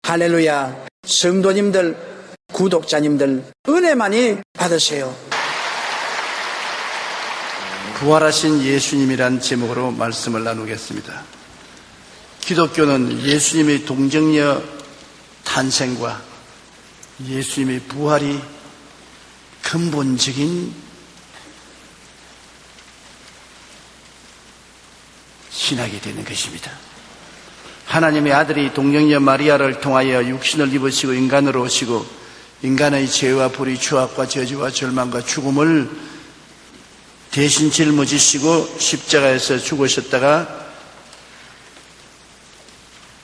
할렐루야. 성도님들, 구독자님들 은혜 많이 받으세요. 부활하신 예수님이란 제목으로 말씀을 나누겠습니다. 기독교는 예수님의 동정녀 탄생과 예수님의 부활이 근본적인 신학이 되는 것입니다. 하나님의 아들이 동정녀 마리아를 통하여 육신을 입으시고 인간으로 오시고 인간의 죄와 불의, 추악과 저주와 절망과 죽음을 대신 짊어지시고 십자가에서 죽으셨다가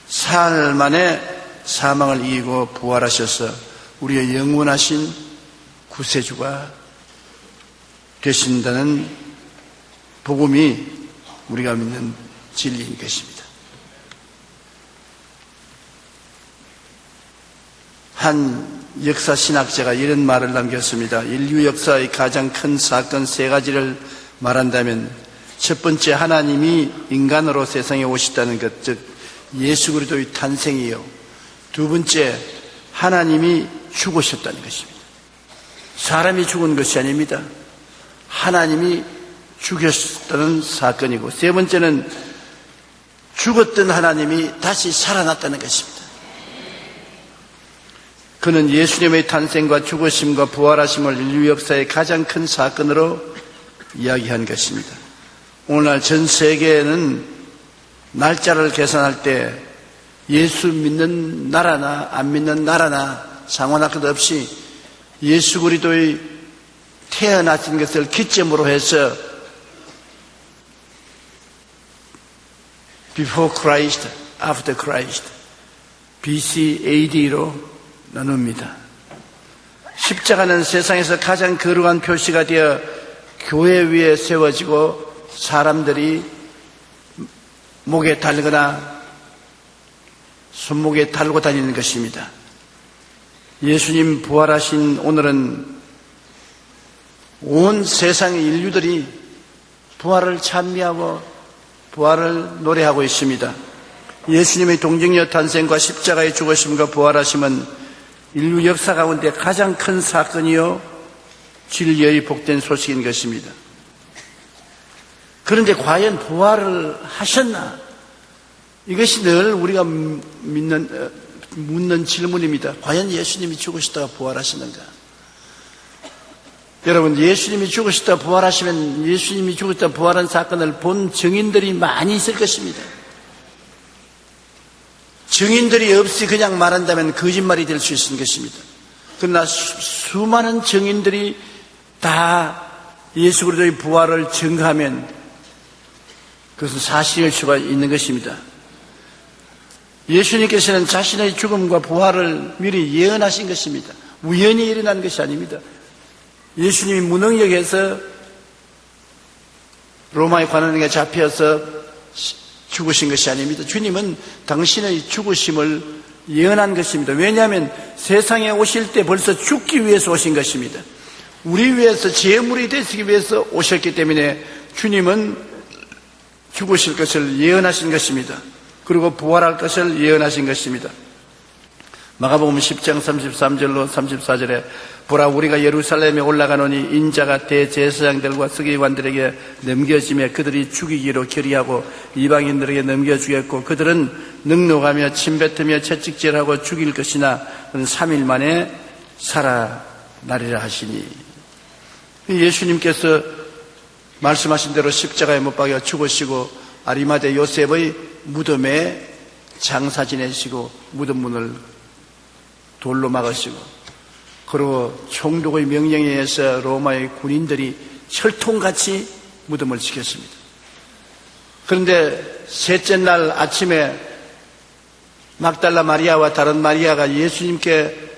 사흘 만에 사망을 이기고 부활하셔서 우리의 영원하신 구세주가 되신다는 복음이 우리가 믿는 진리인 것입니다. 한 역사신학자가 이런 말을 남겼습니다. 인류 역사의 가장 큰 사건 세 가지를 말한다면 첫 번째, 하나님이 인간으로 세상에 오셨다는 것, 즉 예수 그리스도의 탄생이요. 두 번째, 하나님이 죽으셨다는 것입니다. 사람이 죽은 것이 아닙니다. 하나님이 죽으셨다는 사건이고, 세 번째는 죽었던 하나님이 다시 살아났다는 것입니다. 그는 예수님의 탄생과 죽으심과 부활하심을 인류 역사의 가장 큰 사건으로 이야기한 것입니다. 오늘날 전 세계에는 날짜를 계산할 때 예수 믿는 나라나 안 믿는 나라나 상관할 것 없이 예수 그리스도의 태어나신 것을 기점으로 해서 Before Christ, After Christ, BC AD로 나눕니다. 십자가는 세상에서 가장 거룩한 표시가 되어 교회 위에 세워지고 사람들이 목에 달거나 손목에 달고 다니는 것입니다. 예수님 부활하신 오늘은 온 세상의 인류들이 부활을 찬미하고 부활을 노래하고 있습니다. 예수님의 동정녀 탄생과 십자가의 죽으심과 부활하심은 인류 역사 가운데 가장 큰 사건이요 진리의 복된 소식인 것입니다. 그런데 과연 부활을 하셨나? 이것이 늘 우리가 묻는 질문입니다. 과연 예수님이 죽으시다가 부활하시는가? 여러분, 예수님이 죽으시다가 부활하시면 예수님이 죽으시다가 부활한 사건을 본 증인들이 많이 있을 것입니다. 증인들이 없이 그냥 말한다면 거짓말이 될 수 있는 것입니다. 그러나 수많은 증인들이 다 예수 그리스도의 부활을 증거하면 그것은 사실일 수가 있는 것입니다. 예수님께서는 자신의 죽음과 부활을 미리 예언하신 것입니다. 우연히 일어난 것이 아닙니다. 예수님이 무능력에서 로마의 관원에게 잡혀서 죽으신 것이 아닙니다. 주님은 당신의 죽으심을 예언한 것입니다. 왜냐하면 세상에 오실 때 벌써 죽기 위해서 오신 것입니다. 우리 위해서 제물이 되시기 위해서 오셨기 때문에 주님은 죽으실 것을 예언하신 것입니다. 그리고 부활할 것을 예언하신 것입니다. 마가복음 10장 33절로 34절에 보라, 우리가 예루살렘에 올라가노니 인자가 대제사장들과 서기관들에게 넘겨지며 그들이 죽이기로 결의하고 이방인들에게 넘겨주겠고 그들은 넉넉하며 침뱉으며 채찍질하고 죽일 것이나 3일 만에 살아나리라 하시니, 예수님께서 말씀하신 대로 십자가에 못 박여 죽으시고 아리마대 요셉의 무덤에 장사 지내시고 무덤 문을 돌로 막으시고, 그리고 총독의 명령에 의해서 로마의 군인들이 철통같이 무덤을 지켰습니다. 그런데 셋째 날 아침에 막달라 마리아와 다른 마리아가 예수님께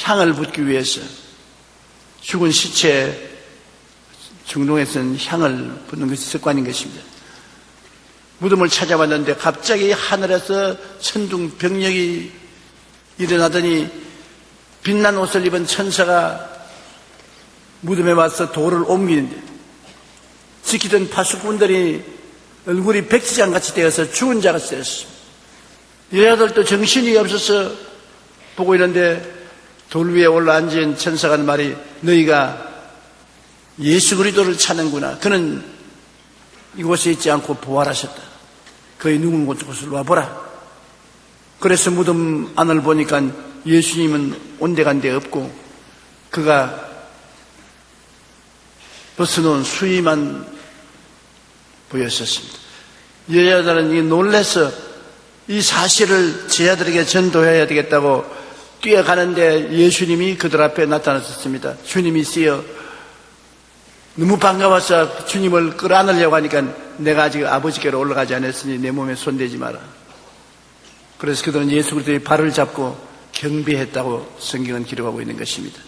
향을 붓기 위해서 죽은 시체에 중동에서는 향을 붓는 것이 습관인 것입니다. 무덤을 찾아봤는데 갑자기 하늘에서 천둥병력이 일어나더니 빛난 옷을 입은 천사가 무덤에 와서 돌을 옮기는데 지키던 파수꾼들이 얼굴이 백지장같이 되어서 죽은 자가 되었습니다. 여자들도 정신이 없어서 보고 있는데 돌 위에 올라앉은 천사가 하는 말이 너희가 예수 그리스도를 찾는구나. 그는 이곳에 있지 않고 부활하셨다. 그의 누군 곳을 와보라. 그래서 무덤 안을 보니까 예수님은 온데간데 없고 그가 벗어놓은 수의만 보였었습니다. 여자들은 놀라서 이 사실을 제자들에게 전도해야 되겠다고 뛰어가는데 예수님이 그들 앞에 나타나셨습니다. 주님이시여, 너무 반가워서 주님을 끌어안으려고 하니까 내가 아직 아버지께로 올라가지 않았으니 내 몸에 손대지 마라. 그래서 그들은 예수 그리스도의 발을 잡고 경배했다고 성경은 기록하고 있는 것입니다.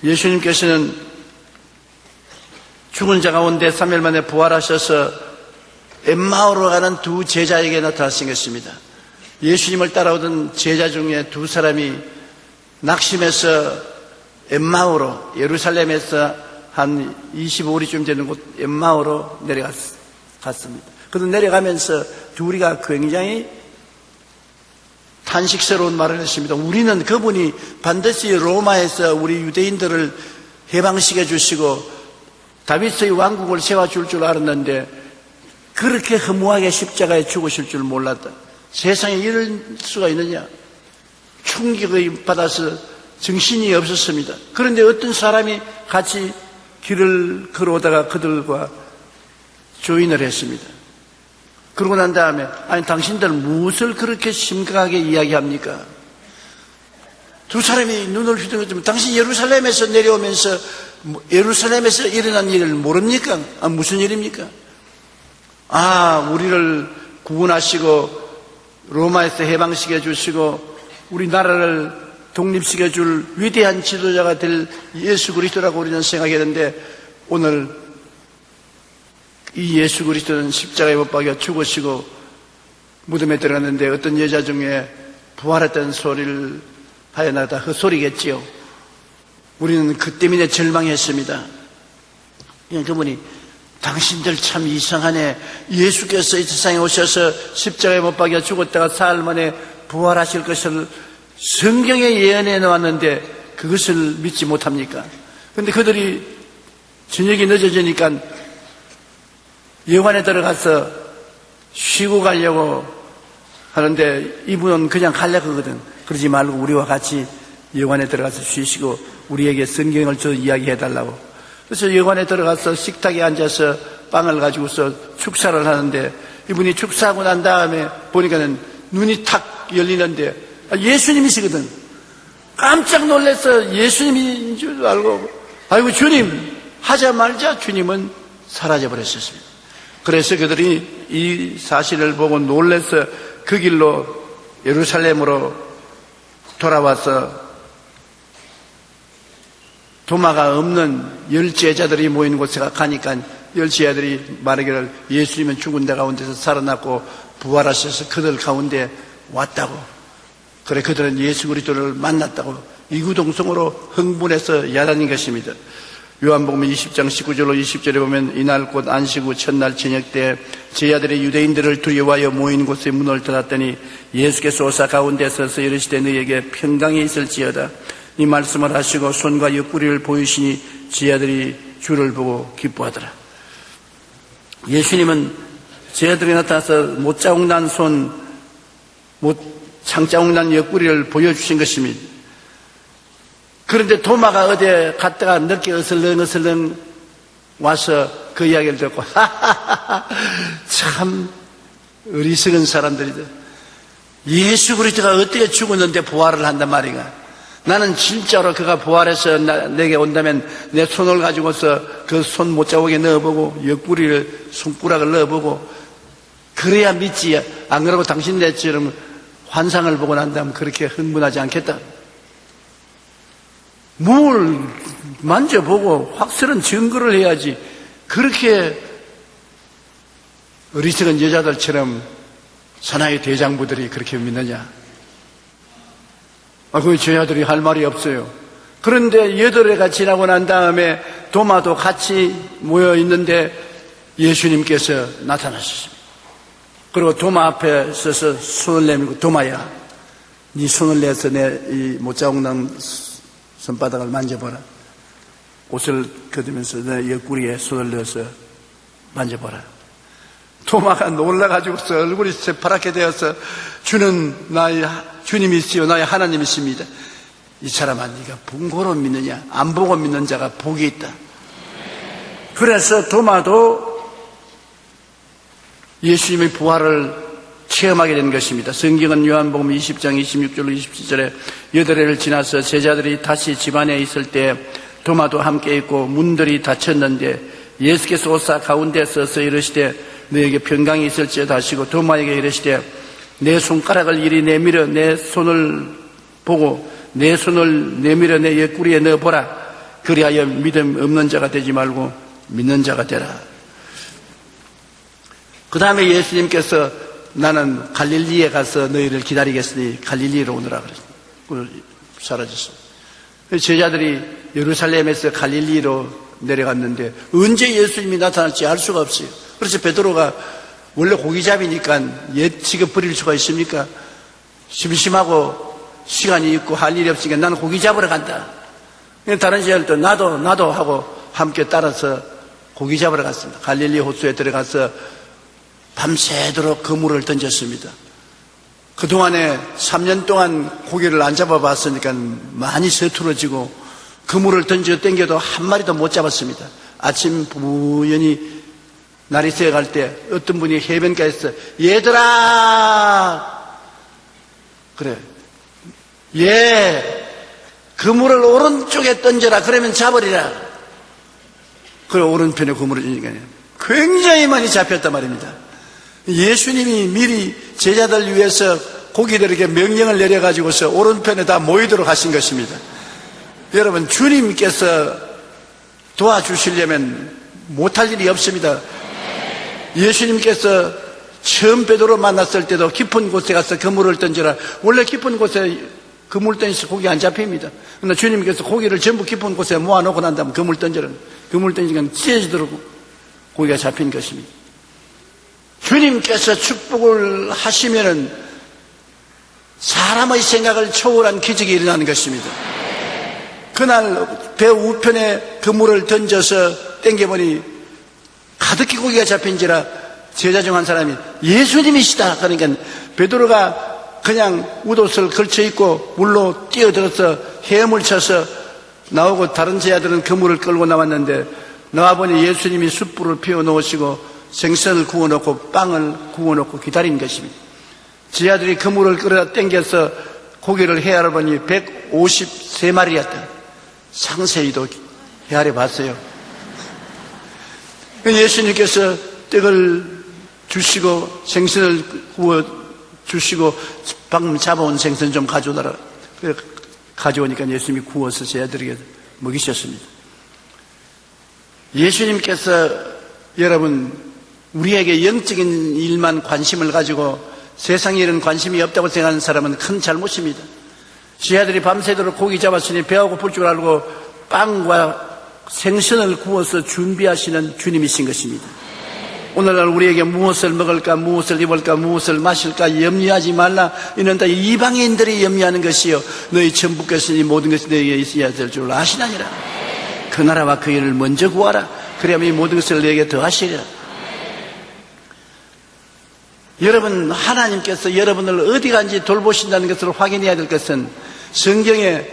예수님께서는 죽은 자 가운데 3일 만에 부활하셔서 엠마오로 가는 두 제자에게 나타나신 것입니다. 예수님을 따라오던 제자 중에 두 사람이 낙심해서 엠마오로, 예루살렘에서 한 25리쯤 되는 곳 엠마오로 내려갔습니다. 그들 내려가면서 둘이가 굉장히 탄식스러운 말을 했습니다. 우리는 그분이 반드시 로마에서 우리 유대인들을 해방시켜 주시고 다윗의 왕국을 세워줄 줄 알았는데 그렇게 허무하게 십자가에 죽으실 줄 몰랐다. 세상에 이럴 수가 있느냐. 충격을 받아서 정신이 없었습니다. 그런데 어떤 사람이 같이 길을 걸어오다가 그들과 조인을 했습니다. 그러고 난 다음에 아니 당신들 무엇을 그렇게 심각하게 이야기합니까? 두 사람이 눈을 휘두르면 당신 예루살렘에서 내려오면서 예루살렘에서 일어난 일을 모릅니까? 무슨 일입니까? 우리를 구원하시고 로마에서 해방시켜 주시고 우리나라를 독립시켜 줄 위대한 지도자가 될 예수 그리스도라고 우리는 생각했는데 오늘 이 예수 그리스도는 십자가에 못 박여 죽으시고 무덤에 들어갔는데 어떤 여자 중에 부활했다는 소리를 하여 나다 헛소리겠지요. 우리는 그 때문에 절망했습니다. 그분이 당신들 참 이상하네. 예수께서 이 세상에 오셔서 십자가에 못 박여 죽었다가 사흘 만에 부활하실 것을 성경에 예언해 놓았는데 그것을 믿지 못합니까? 그런데 그들이 저녁이 늦어지니까 여관에 들어가서 쉬고 가려고 하는데 이분은 그냥 가려고 하거든. 그러지 말고 우리와 같이 여관에 들어가서 쉬시고 우리에게 성경을 저 이야기해 달라고. 그래서 여관에 들어가서 식탁에 앉아서 빵을 가지고서 축사를 하는데 이분이 축사하고 난 다음에 보니까는 눈이 탁 열리는데 예수님이시거든. 깜짝 놀라서 예수님인 줄 알고 아이고 주님 하자마자 주님은 사라져 버렸었습니다. 그래서 그들이 이 사실을 보고 놀라서 그 길로 예루살렘으로 돌아와서 도마가 없는 10제자들이 모이는 곳에 가니까 10제자들이 말하기를 예수님은 죽은 데 가운데서 살아났고 부활하셔서 그들 가운데 왔다고. 그래 그들은 예수 그리스도를 만났다고 이구동성으로 흥분해서 야단인 것입니다. 요한복음 20장 19절로 20절에 보면 이날 곧 안식 후 첫날 저녁 때 제자들이 유대인들을 두려워하여 모인 곳에 문을 닫았더니 예수께서 오사 가운데 서서 이르시되 너희에게 평강이 있을지어다. 이 말씀을 하시고 손과 옆구리를 보이시니 제자들이 주를 보고 기뻐하더라. 예수님은 제자들이 나타나서 못자국 난 손, 창자국 난 옆구리를 보여주신 것입니다. 그런데 도마가 어디에 갔다가 늦게 어슬렁어슬렁 와서 그 이야기를 듣고 참 어리석은 사람들이다. 예수 그리스도가 어떻게 죽었는데 부활을 한단 말이가. 나는 진짜로 그가 부활해서 내게 온다면 내 손을 가지고서 그 손 못자국에 넣어보고 옆구리를 손가락을 넣어보고 그래야 믿지. 안 그러고 당신네처럼 환상을 보고 난다면 그렇게 흥분하지 않겠다. 뭘 만져보고 확실한 증거를 해야지. 그렇게 어리석은 여자들처럼 사나이 대장부들이 그렇게 믿느냐. 그 여자들이 할 말이 없어요. 그런데 8회가 지나고 난 다음에 도마도 같이 모여 있는데 예수님께서 나타나셨습니다. 그리고 도마 앞에 서서 손을 내밀고, 도마야, 네 손을 내서 내 이 못자국난 손바닥을 만져보라. 옷을 걷으면서 내 옆구리에 손을 넣어서 만져보라. 도마가 놀라가지고서 얼굴이 새파랗게 되어서 주는 나의 주님이시요 나의 하나님이십니다. 이 사람아, 네가 본고로 믿느냐? 안 보고 믿는 자가 복이 있다. 그래서 도마도 예수님의 부활을 체험하게 된 것입니다. 성경은 요한복음 20장 26절로 27절에 8해를 지나서 제자들이 다시 집안에 있을 때 도마도 함께 있고 문들이 닫혔는데 예수께서 오사 가운데 서서 이르시되 너에게 평강이 있을지어다 하시고 도마에게 이르시되 내 손가락을 이리 내밀어 내 손을 보고 내 손을 내밀어 내 옆구리에 넣어보라. 그리하여 믿음 없는 자가 되지 말고 믿는 자가 되라. 그 다음에 예수님께서 나는 갈릴리에 가서 너희를 기다리겠으니 갈릴리로 오너라 그랬어요. 사라졌어요. 제자들이 예루살렘에서 갈릴리로 내려갔는데 언제 예수님이 나타날지 알 수가 없어요. 그래서 베드로가 원래 고기잡이니까 옛 지금 버릴 수가 있습니까? 심심하고 시간이 있고 할 일이 없으니까 나는 고기 잡으러 간다. 다른 제자들도 나도 하고 함께 따라서 고기 잡으러 갔습니다. 갈릴리 호수에 들어가서 밤새도록 그물을 던졌습니다. 그동안에 3년 동안 고기를 안 잡아봤으니까 많이 서툴어지고 그물을 던져 땡겨도 한 마리도 못 잡았습니다. 아침 부연히 날이 새어갈 때 어떤 분이 해변가에서 얘들아 그래 그물을 오른쪽에 던져라 그러면 잡으리라. 그래 오른편에 그물을 던지니까 굉장히 많이 잡혔단 말입니다. 예수님이 미리 제자들 위해서 고기들에게 명령을 내려가지고서 오른편에 다 모이도록 하신 것입니다. 여러분 주님께서 도와주시려면 못할 일이 없습니다. 예수님께서 처음 베드로 만났을 때도 깊은 곳에 가서 그물을 던져라. 원래 깊은 곳에 그물 던져서 고기 안 잡힙니다. 그러나 주님께서 고기를 전부 깊은 곳에 모아놓고 난 다음에 그물 던져라. 그물 던지니까 찢어지도록 고기가 잡힌 것입니다. 주님께서 축복을 하시면은 사람의 생각을 초월한 기적이 일어나는 것입니다. 그날 배 우편에 그물을 던져서 땡겨보니 가득히 고기가 잡힌지라 제자 중 한 사람이 예수님이시다. 그러니까 베드로가 그냥 웃옷을 걸쳐 입고 물로 뛰어들어서 헤엄을 쳐서 나오고 다른 제자들은 그물을 끌고 나왔는데 나와보니 예수님이 숯불을 피워놓으시고 생선을 구워놓고 빵을 구워놓고 기다린 것입니다. 제자들이 그물을 끌어 당겨서 고기를 헤아려 보니 153마리였다. 상세히도 헤아려 봤어요. 예수님께서 떡을 주시고 생선을 구워 주시고 방금 잡아온 생선 좀 가져오라. 가져오니까 예수님이 구워서 제자들에게 먹이셨습니다. 예수님께서 여러분 우리에게 영적인 일만 관심을 가지고 세상에 이런 관심이 없다고 생각하는 사람은 큰 잘못입니다. 제자들이 밤새도록 고기 잡았으니 배가 고플 줄 알고 빵과 생선을 구워서 준비하시는 주님이신 것입니다. 오늘날 우리에게 무엇을 먹을까, 무엇을 입을까, 무엇을 마실까 염려하지 말라. 이는 다 이방인들이 염려하는 것이요 너희 천부께서 이 모든 것이 너희에게 있어야 될 줄 아시나니라. 그 나라와 그 일을 먼저 구하라. 그러면 이 모든 것을 너희에게 더하시리라. 여러분 하나님께서 여러분을 어디 간지 돌보신다는 것을 확인해야 될 것은 성경에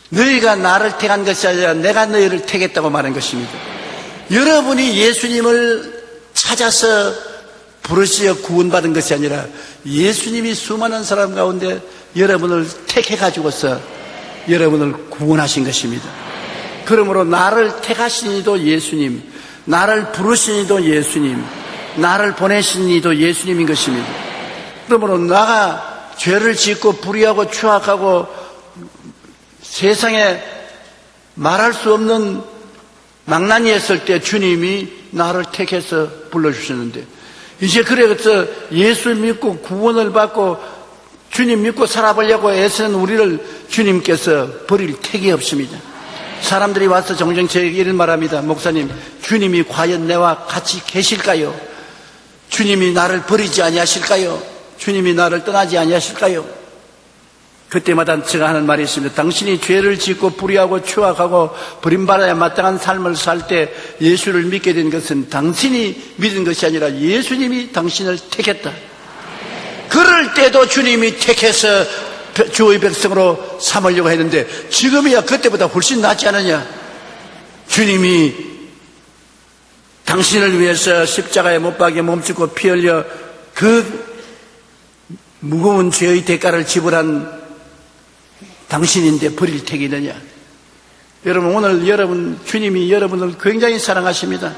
너희가 나를 택한 것이 아니라 내가 너희를 택했다고 말한 것입니다. 여러분이 예수님을 찾아서 부르시어 구원받은 것이 아니라 예수님이 수많은 사람 가운데 여러분을 택해가지고서 여러분을 구원하신 것입니다. 그러므로 나를 택하신 이도 예수님, 나를 부르신 이도 예수님, 나를 보내신 이도 예수님인 것입니다. 그러므로 나가 죄를 짓고 불의하고 추악하고 세상에 말할 수 없는 망나니 했을 때 주님이 나를 택해서 불러주셨는데 이제 그래서 예수 믿고 구원을 받고 주님 믿고 살아보려고 애쓰는 우리를 주님께서 버릴 택이 없습니다. 사람들이 와서 종종 제게 이런 말합니다. 목사님, 주님이 과연 내와 같이 계실까요? 주님이 나를 버리지 아니하실까요? 주님이 나를 떠나지 아니하실까요? 그때마다 제가 하는 말이 있습니다. 당신이 죄를 짓고 불의하고 추악하고 버림받아야 마땅한 삶을 살 때 예수를 믿게 된 것은 당신이 믿은 것이 아니라 예수님이 당신을 택했다. 그럴 때도 주님이 택해서 주의 백성으로 삼으려고 했는데 지금이야 그때보다 훨씬 낫지 않느냐. 주님이 당신을 위해서 십자가에 못 박여 몸짓고 피 흘려 그 무거운 죄의 대가를 지불한 당신인데 버릴 택이느냐. 여러분, 오늘 주님이 여러분을 굉장히 사랑하십니다.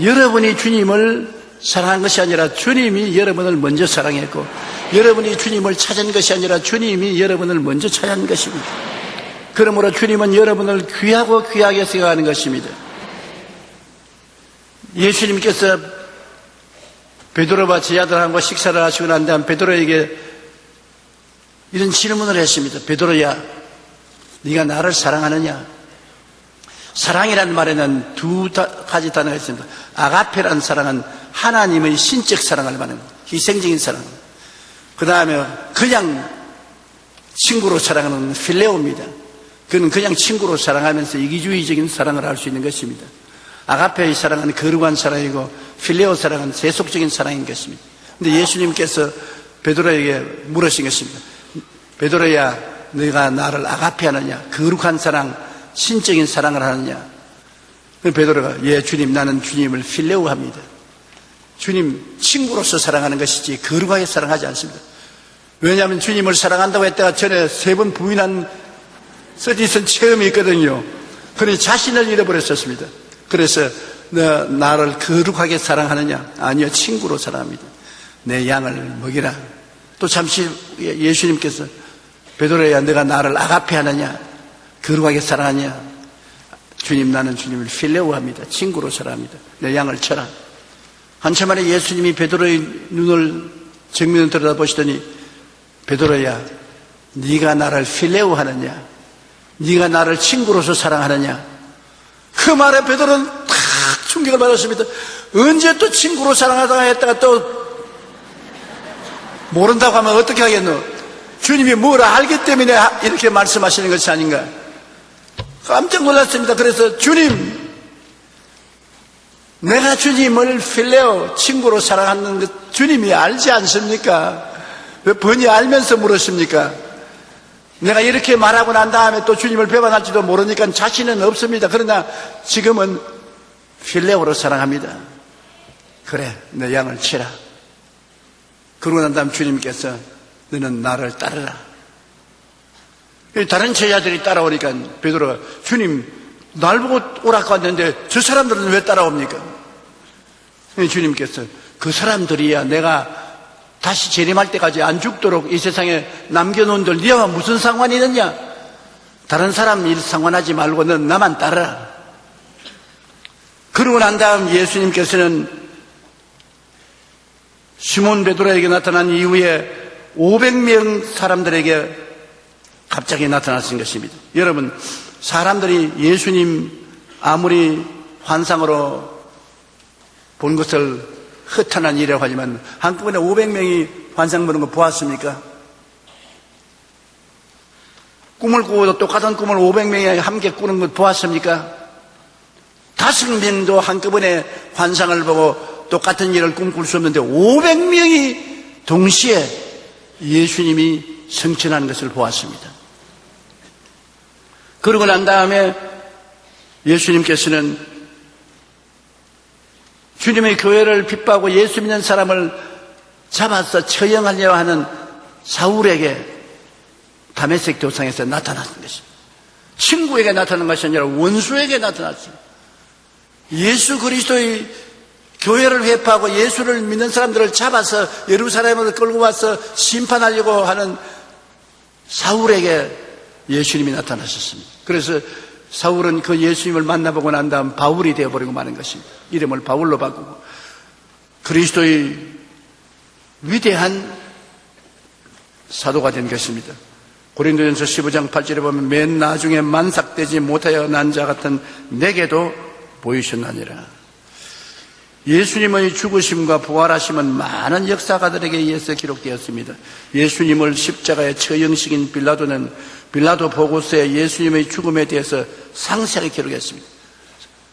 여러분이 주님을 사랑한 것이 아니라 주님이 여러분을 먼저 사랑했고, 여러분이 주님을 찾은 것이 아니라 주님이 여러분을 먼저 찾은 것입니다. 그러므로 주님은 여러분을 귀하고 귀하게 생각하는 것입니다. 예수님께서 베드로와 제자들하고 식사를 하시고 난 다음 베드로에게 이런 질문을 했습니다. 베드로야, 네가 나를 사랑하느냐? 사랑이라는 말에는 두 가지 단어가 있습니다. 아가페라는 사랑은 하나님의 신적 사랑을 말하는 희생적인 사랑. 그 다음에 그냥 친구로 사랑하는 필레오입니다. 그는 그냥 친구로 사랑하면서 이기주의적인 사랑을 할 수 있는 것입니다. 아가페의 사랑은 거룩한 사랑이고 필레오 사랑은 세속적인 사랑인 것입니다. 그런데 예수님께서 베드로에게 물으신 것입니다. 베드로야, 네가 나를 아가페하느냐? 거룩한 사랑, 신적인 사랑을 하느냐? 베드로가 예 주님, 나는 주님을 필레오합니다. 주님 친구로서 사랑하는 것이지 거룩하게 사랑하지 않습니다. 왜냐하면 주님을 사랑한다고 했다가 전에 3번 부인한 서지선 체험이 있거든요. 그러니 자신을 잃어버렸었습니다. 그래서 너 나를 거룩하게 사랑하느냐? 아니요, 친구로 사랑합니다. 내 양을 먹이라. 또 잠시 예수님께서 베드로야, 내가 나를 아가페하느냐? 거룩하게 사랑하냐? 주님, 나는 주님을 필레오합니다. 친구로 사랑합니다. 내 양을 쳐라. 한참 만에 예수님이 베드로의 눈을 정면을 들여다보시더니 베드로야, 네가 나를 필레오하느냐? 네가 나를 친구로서 사랑하느냐? 그 말에 베드로는 탁 충격을 받았습니다. 언제 또 친구로 사랑하다가 했다가 또 모른다고 하면 어떻게 하겠노? 주님이 뭘 알기 때문에 이렇게 말씀하시는 것이 아닌가? 깜짝 놀랐습니다. 그래서 주님, 내가 주님을 필레오, 친구로 사랑하는 것 주님이 알지 않습니까? 왜 번이 알면서 물으십니까? 내가 이렇게 말하고 난 다음에 또 주님을 배반할지도 모르니까 자신은 없습니다. 그러나 지금은 필레오로 사랑합니다. 그래, 내 양을 치라. 그러고 난 다음 주님께서 너는 나를 따르라. 다른 제자들이 따라오니까 베드로가 주님, 날 보고 오라고 왔는데 저 사람들은 왜 따라옵니까? 주님께서 그 사람들이야 내가 다시 재림할 때까지 안 죽도록 이 세상에 남겨놓은들 네가 무슨 상관이 있느냐? 다른 사람 일 상관하지 말고 넌 나만 따르라. 그러고 난 다음 예수님께서는 시몬 베드로에게 나타난 이후에 500명 사람들에게 갑자기 나타나신 것입니다. 여러분, 사람들이 예수님 아무리 환상으로 본 것을 허탄한 일이라고 하지만 한꺼번에 500명이 환상 보는 거 보았습니까? 꿈을 꾸고도 똑같은 꿈을 500명이 함께 꾸는 것 보았습니까? 5명도 한꺼번에 환상을 보고 똑같은 일을 꿈꿀 수 없는데 500명이 동시에 예수님이 성천하는 것을 보았습니다. 그러고 난 다음에 예수님께서는 주님의 교회를 핍박하고 예수 믿는 사람을 잡아서 처형하려고 하는 사울에게 다메섹 도상에서 나타났던 것입니다. 친구에게 나타난 것이 아니라 원수에게 나타났습니다. 예수 그리스도의 교회를 회파하고 예수를 믿는 사람들을 잡아서 예루살렘으로 끌고 와서 심판하려고 하는 사울에게 예수님이 나타나셨습니다. 그래서 사울은 그 예수님을 만나보고 난 다음 바울이 되어버리고 마는 것입니다. 이름을 바울로 바꾸고 그리스도의 위대한 사도가 된 것입니다. 고린도전서 15장 8절에 보면 맨 나중에 만삭되지 못하여 난 자 같은 내게도 보이셨나니라. 예수님의 죽으심과 부활하심은 많은 역사가들에게 의해서 기록되었습니다. 예수님을 십자가에 처형시킨 빌라도는 빌라도 보고서에 예수님의 죽음에 대해서 상세하게 기록했습니다.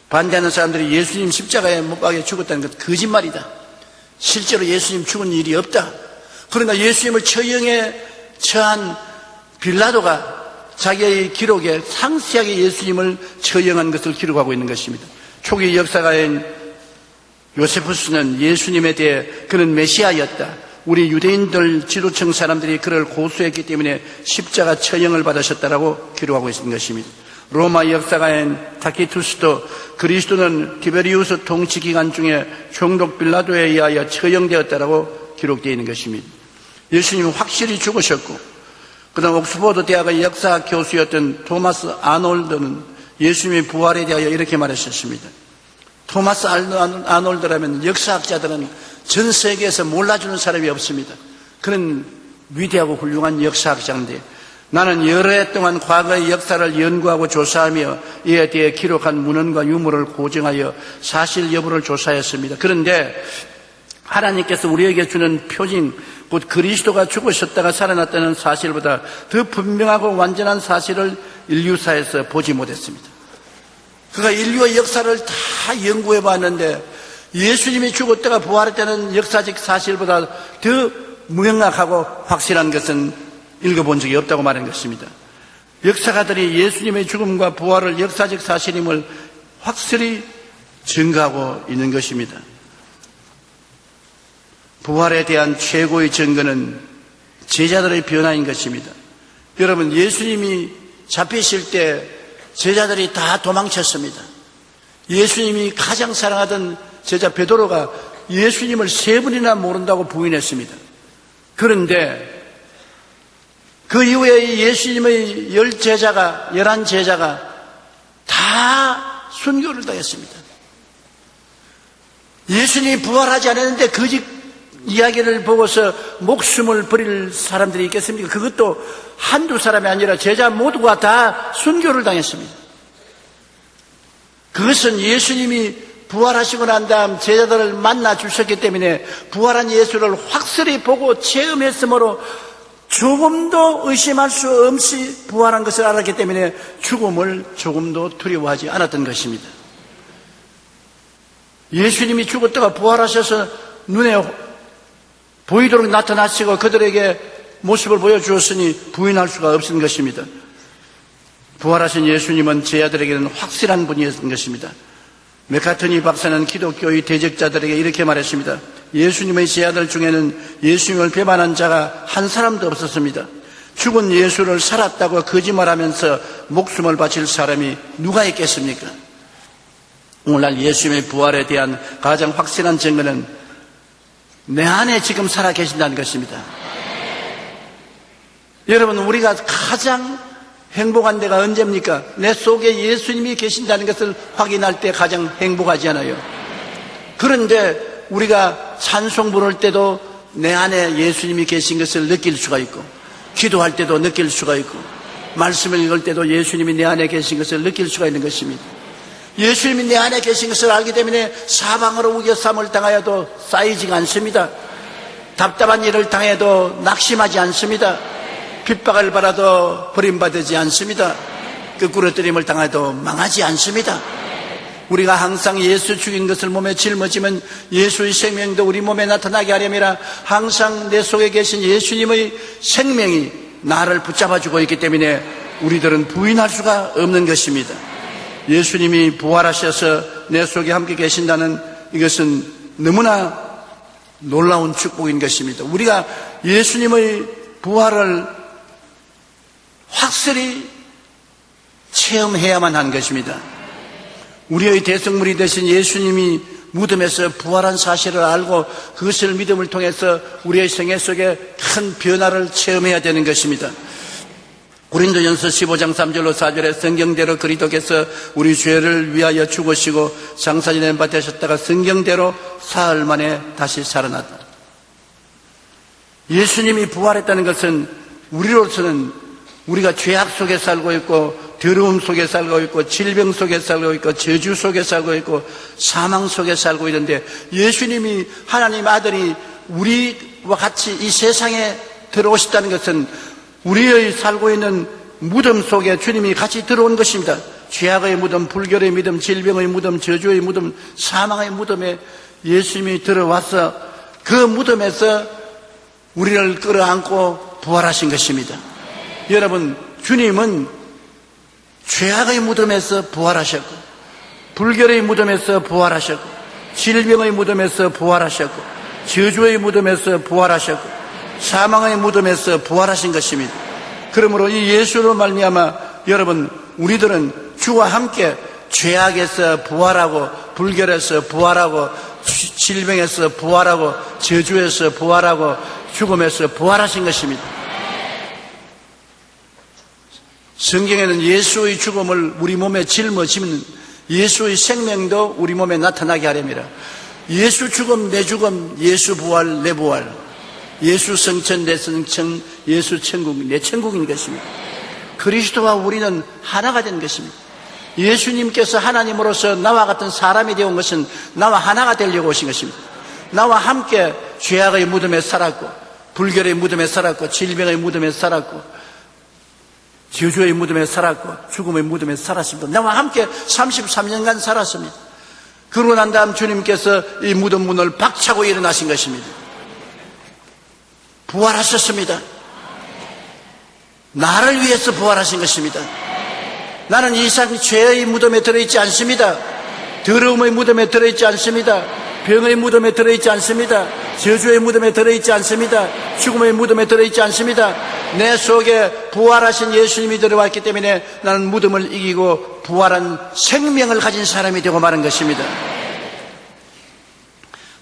반대하는 사람들이 예수님 십자가에 못 박혀 죽었다는 것 거짓말이다. 실제로 예수님 죽은 일이 없다. 그러나 예수님을 처형에 처한 빌라도가 자기의 기록에 상세하게 예수님을 처형한 것을 기록하고 있는 것입니다. 초기 역사가인 요세푸스는 예수님에 대해 그는 메시아였다, 우리 유대인들 지도층 사람들이 그를 고소했기 때문에 십자가 처형을 받으셨다라고 기록하고 있는 것입니다. 로마 역사가인 타키투스도 그리스도는 디베리우스 통치 기간 중에 총독 빌라도에 의하여 처형되었다라고 기록되어 있는 것입니다. 예수님은 확실히 죽으셨고, 그다음 옥스퍼드 대학의 역사 교수였던 토마스 아놀드는 예수님의 부활에 대하여 이렇게 말하셨습니다. 토마스 아놀드라면 역사학자들은 전 세계에서 몰라주는 사람이 없습니다. 그는 위대하고 훌륭한 역사학자인데, 나는 여러 해 동안 과거의 역사를 연구하고 조사하며 이에 대해 기록한 문헌과 유물을 고증하여 사실 여부를 조사했습니다. 그런데 하나님께서 우리에게 주는 표징, 곧 그리스도가 죽으셨다가 살아났다는 사실보다 더 분명하고 완전한 사실을 인류사에서 보지 못했습니다. 그가 인류의 역사를 다 연구해 봤는데 예수님이 죽었다가 부활했다는 역사적 사실보다 더 명확하고 확실한 것은 읽어본 적이 없다고 말한 것입니다. 역사가들이 예수님의 죽음과 부활을 역사적 사실임을 확실히 증거하고 있는 것입니다. 부활에 대한 최고의 증거는 제자들의 변화인 것입니다. 여러분, 예수님이 잡히실 때 제자들이 다 도망쳤습니다. 예수님이 가장 사랑하던 제자 베드로가 예수님을 3번이나 모른다고 부인했습니다. 그런데 그 이후에 예수님의 11제자가 다 순교를 당했습니다. 예수님이 부활하지 않았는데 거짓 이야기를 보고서 목숨을 버릴 사람들이 있겠습니까? 그것도 한두 사람이 아니라 제자 모두가 다 순교를 당했습니다. 그것은 예수님이 부활하시고 난 다음 제자들을 만나 주셨기 때문에 부활한 예수를 확실히 보고 체험했으므로 조금도 의심할 수 없이 부활한 것을 알았기 때문에 죽음을 조금도 두려워하지 않았던 것입니다. 예수님이 죽었다가 부활하셔서 눈에 보이도록 나타나시고 그들에게 모습을 보여주었으니 부인할 수가 없는 것입니다. 부활하신 예수님은 제자들에게는 확실한 분이었던 것입니다. 맥카트니 박사는 기독교의 대적자들에게 이렇게 말했습니다. 예수님의 제자들 중에는 예수님을 배반한 자가 한 사람도 없었습니다. 죽은 예수를 살았다고 거짓말하면서 목숨을 바칠 사람이 누가 있겠습니까? 오늘날 예수님의 부활에 대한 가장 확실한 증거는 내 안에 지금 살아 계신다는 것입니다. 여러분, 우리가 가장 행복한 데가 언제입니까? 내 속에 예수님이 계신다는 것을 확인할 때 가장 행복하지 않아요? 그런데 우리가 찬송 부를 때도 내 안에 예수님이 계신 것을 느낄 수가 있고, 기도할 때도 느낄 수가 있고, 말씀을 읽을 때도 예수님이 내 안에 계신 것을 느낄 수가 있는 것입니다. 예수님이 내 안에 계신 것을 알기 때문에 사방으로 우겨쌈을 당하여도 쌓이지가 않습니다. 답답한 일을 당해도 낙심하지 않습니다. 핍박을 받아도 버림받지 않습니다. 거꾸러뜨림을 당해도 망하지 않습니다. 우리가 항상 예수 죽인 것을 몸에 짊어지면 예수의 생명도 우리 몸에 나타나게 하려면 항상 내 속에 계신 예수님의 생명이 나를 붙잡아주고 있기 때문에 우리들은 부인할 수가 없는 것입니다. 예수님이 부활하셔서 내 속에 함께 계신다는 이것은 너무나 놀라운 축복인 것입니다. 우리가 예수님의 부활을 확실히 체험해야만 한 것입니다. 우리의 대성물이 되신 예수님이 무덤에서 부활한 사실을 알고 그것을 믿음을 통해서 우리의 생애 속에 큰 변화를 체험해야 되는 것입니다. 고린도전서 15장 3절로 4절에 성경대로 그리스도께서 우리 죄를 위하여 죽으시고 장사지낸 바 되셨다가 성경대로 사흘 만에 다시 살아났다. 예수님이 부활했다는 것은 우리로서는 우리가 죄악 속에 살고 있고 더러움 속에 살고 있고 질병 속에 살고 있고 저주 속에 살고 있고 사망 속에 살고 있는데 예수님이 하나님 아들이 우리와 같이 이 세상에 들어오셨다는 것은 우리의 살고 있는 무덤 속에 주님이 같이 들어온 것입니다. 죄악의 무덤, 불결의 무덤, 질병의 무덤, 저주의 무덤, 사망의 무덤에 예수님이 들어와서 그 무덤에서 우리를 끌어안고 부활하신 것입니다. 여러분, 주님은 죄악의 무덤에서 부활하셨고 불결의 무덤에서 부활하셨고 질병의 무덤에서 부활하셨고 저주의 무덤에서 부활하셨고 사망의 무덤에서 부활하신 것입니다. 그러므로 이 예수로 말미암아 여러분, 우리들은 주와 함께 죄악에서 부활하고 불결에서 부활하고 질병에서 부활하고 저주에서 부활하고 죽음에서 부활하신 것입니다. 성경에는 예수의 죽음을 우리 몸에 짊어지면 예수의 생명도 우리 몸에 나타나게 하렵니다. 예수 죽음, 내 죽음, 예수 부활, 내 부활, 예수 성천, 내 성천, 예수 천국, 내 천국인 것입니다. 그리스도와 우리는 하나가 된 것입니다. 예수님께서 하나님으로서 나와 같은 사람이 되어 온 것은 나와 하나가 되려고 오신 것입니다. 나와 함께 죄악의 무덤에 살았고 불결의 무덤에 살았고 질병의 무덤에 살았고 저주의 무덤에 살았고 죽음의 무덤에 살았습니다. 나와 함께 33년간 살았습니다. 그러고 난 다음 주님께서 이 무덤 문을 박차고 일어나신 것입니다. 부활하셨습니다. 나를 위해서 부활하신 것입니다. 나는 이 세상 죄의 무덤에 들어있지 않습니다. 더러움의 무덤에 들어있지 않습니다. 병의 무덤에 들어있지 않습니다. 저주의 무덤에 들어있지 않습니다. 죽음의 무덤에 들어있지 않습니다. 내 속에 부활하신 예수님이 들어왔기 때문에 나는 무덤을 이기고 부활한 생명을 가진 사람이 되고 마는 것입니다.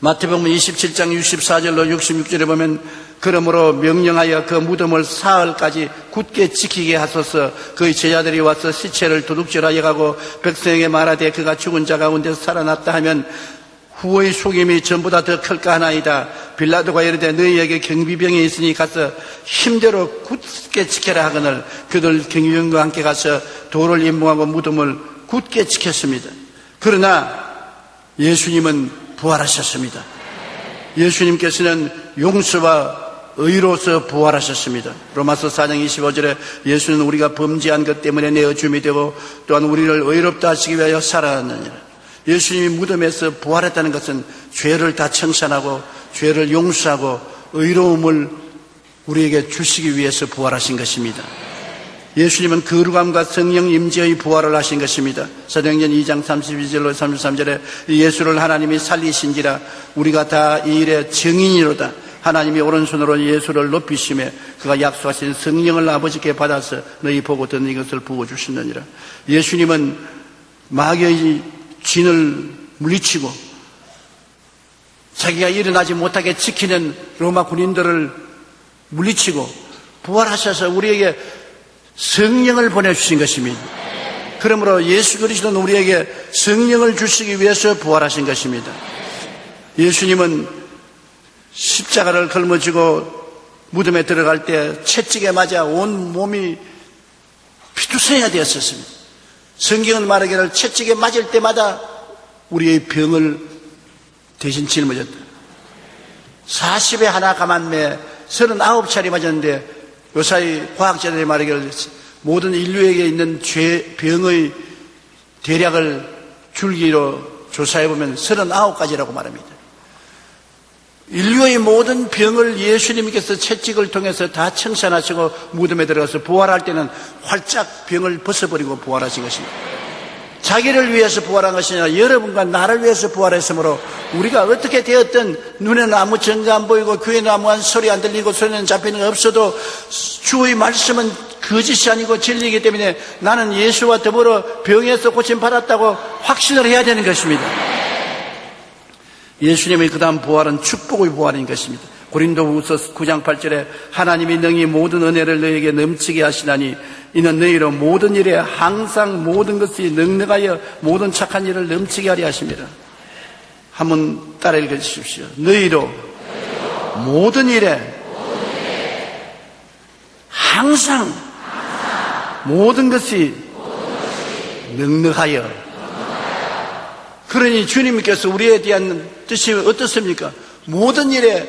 마태복음 27장 64절로 66절에 보면 그러므로 명령하여 그 무덤을 사흘까지 굳게 지키게 하소서. 그의 제자들이 와서 시체를 도둑질하여 가고 백성에게 말하되 그가 죽은 자 가운데서 살아났다 하면 후의 속임이 전보다 더 클까 하나이다. 빌라도가 이르되 너희에게 경비병이 있으니 가서 힘대로 굳게 지켜라 하거늘 그들 경비병과 함께 가서 돌을 임봉하고 무덤을 굳게 지켰습니다. 그러나 예수님은 부활하셨습니다. 예수님께서는 용서와 의로서 부활하셨습니다. 로마서 4장 25절에 예수는 우리가 범죄한 것 때문에 내어 줌이 되고 또한 우리를 의롭다 하시기 위하여 살아났느니라. 예수님이 무덤에서 부활했다는 것은 죄를 다 청산하고 죄를 용서하고 의로움을 우리에게 주시기 위해서 부활하신 것입니다. 예수님은 거룩함과 성령 임재의 부활을 하신 것입니다. 사도행전 2장 32절로 33절에 예수를 하나님이 살리신지라 우리가 다 이 일의 증인이로다. 하나님이 오른손으로 예수를 높이시며 그가 약속하신 성령을 아버지께 받아서 너희 보고 듣는 이것을 부어주시느니라. 예수님은 마귀의 진을 물리치고 자기가 일어나지 못하게 지키는 로마 군인들을 물리치고 부활하셔서 우리에게 성령을 보내주신 것입니다. 그러므로 예수 그리스도는 우리에게 성령을 주시기 위해서 부활하신 것입니다. 예수님은 십자가를 걸머쥐고 무덤에 들어갈 때 채찍에 맞아 온 몸이 피투성이가 되었었습니다. 성경은 말하기를 채찍에 맞을 때마다 우리의 병을 대신 짊어졌다. 40에 하나 감한매 39차례 맞았는데 요사이 과학자들이 말하기를 모든 인류에게 있는 병의 대략을 줄기로 조사해보면 39가지라고 말합니다. 인류의 모든 병을 예수님께서 채찍을 통해서 다 청산하시고 무덤에 들어가서 부활할 때는 활짝 병을 벗어버리고 부활하신 것입니다. 자기를 위해서 부활한 것이 아니라 여러분과 나를 위해서 부활했으므로 우리가 어떻게 되었든 눈에는 아무 증거 안 보이고 귀에는 아무한 소리 안 들리고 손에는 잡히는 거 없어도 주의 말씀은 거짓이 아니고 진리이기 때문에 나는 예수와 더불어 병에서 고침받았다고 확신을 해야 되는 것입니다. 예수님의 그 다음 부활은 축복의 부활인 것입니다. 고린도후서 9장 8절에 하나님이 능히 모든 은혜를 너희에게 넘치게 하시나니 이는 너희로 모든 일에 항상 모든 것이 넉넉하여 모든 착한 일을 넘치게 하려 하십니다. 한번 따라 읽어주십시오. 너희로 모든 일에 항상 모든 것이 넉넉하여. 그러니 주님께서 우리에 대한 뜻이 어떻습니까? 모든 일에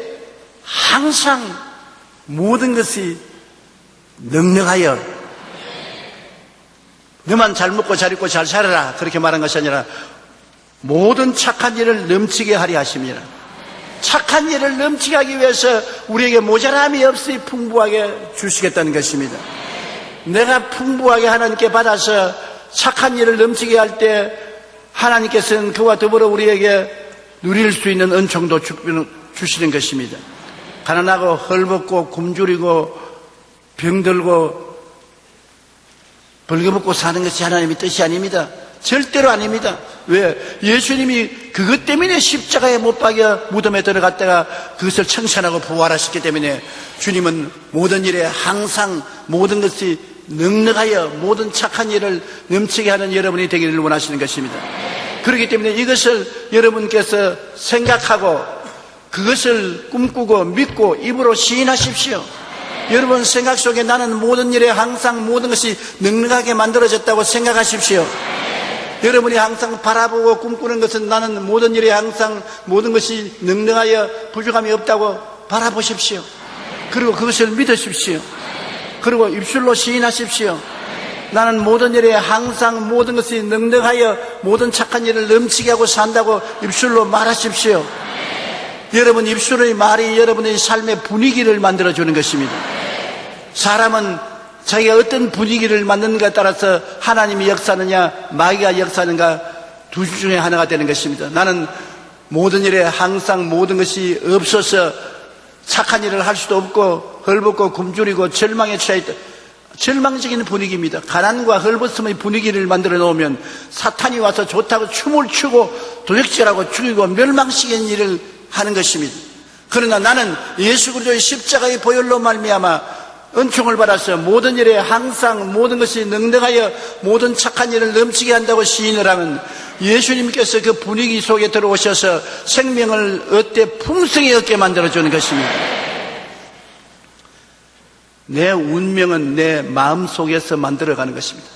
항상 모든 것이 넉넉하여. 너만 잘 먹고 잘 입고 잘 살아라 그렇게 말한 것이 아니라 모든 착한 일을 넘치게 하리 하십니다. 착한 일을 넘치게 하기 위해서 우리에게 모자람이 없이 풍부하게 주시겠다는 것입니다. 내가 풍부하게 하나님께 받아서 착한 일을 넘치게 할 때 하나님께서는 그와 더불어 우리에게 누릴 수 있는 은총도 주시는 것입니다. 가난하고 헐벗고 굶주리고 병들고 벌거벗고 사는 것이 하나님의 뜻이 아닙니다. 절대로 아닙니다. 왜? 예수님이 그것 때문에 십자가에 못 박여 무덤에 들어갔다가 그것을 청산하고 부활하셨기 때문에 주님은 모든 일에 항상 모든 것이 넉넉하여 모든 착한 일을 넘치게 하는 여러분이 되기를 원하시는 것입니다. 그렇기 때문에 이것을 여러분께서 생각하고 그것을 꿈꾸고 믿고 입으로 시인하십시오. 여러분 생각 속에 나는 모든 일에 항상 모든 것이 넉넉하게 만들어졌다고 생각하십시오. 여러분이 항상 바라보고 꿈꾸는 것은 나는 모든 일에 항상 모든 것이 넉넉하여 부족함이 없다고 바라보십시오. 그리고 그것을 믿으십시오. 그리고 입술로 시인하십시오. 나는 모든 일에 항상 모든 것이 넉넉하여 모든 착한 일을 넘치게 하고 산다고 입술로 말하십시오. 여러분 입술의 말이 여러분의 삶의 분위기를 만들어주는 것입니다. 사람은 자기가 어떤 분위기를 만드는가에 따라서 하나님이 역사하느냐 마귀가 역사하는가 두 중에 하나가 되는 것입니다. 나는 모든 일에 항상 모든 것이 없어서 착한 일을 할 수도 없고 헐벗고 굶주리고 절망에 처해있다. 절망적인 분위기입니다. 가난과 헐벗음의 분위기를 만들어 놓으면 사탄이 와서 좋다고 춤을 추고 도적질하고 죽이고 멸망시키는 일을 하는 것입니다. 그러나 나는 예수 그리스도의 십자가의 보혈로 말미암아 은총을 받아서 모든 일에 항상 모든 것이 넉넉하여 모든 착한 일을 넘치게 한다고 시인을 하면 예수님께서 그 분위기 속에 들어오셔서 생명을 얻되 풍성히 얻게 만들어주는 것입니다. 내 운명은 내 마음 속에서 만들어가는 것입니다.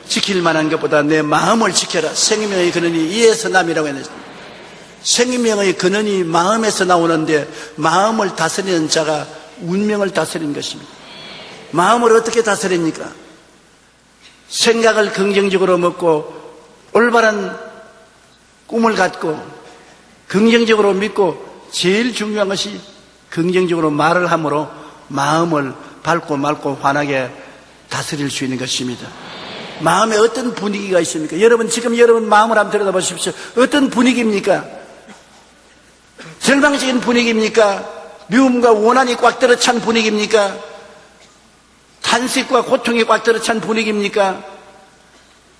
지킬 만한 것보다 내 마음을 지켜라. 생명의 근원이 이에서 남이라고 했습니다. 생명의 근원이 마음에서 나오는데 마음을 다스리는 자가 운명을 다스리는 것입니다. 마음을 어떻게 다스립니까? 생각을 긍정적으로 먹고 올바른 꿈을 갖고 긍정적으로 믿고 제일 중요한 것이 긍정적으로 말을 함으로 마음을 밝고 맑고 환하게 다스릴 수 있는 것입니다. 마음에 어떤 분위기가 있습니까? 여러분 지금 여러분 마음을 한번 들여다보십시오. 어떤 분위기입니까? 절망적인 분위기입니까? 미움과 원한이 꽉 들어찬 분위기입니까? 탄식과 고통이 꽉 들어찬 분위기입니까?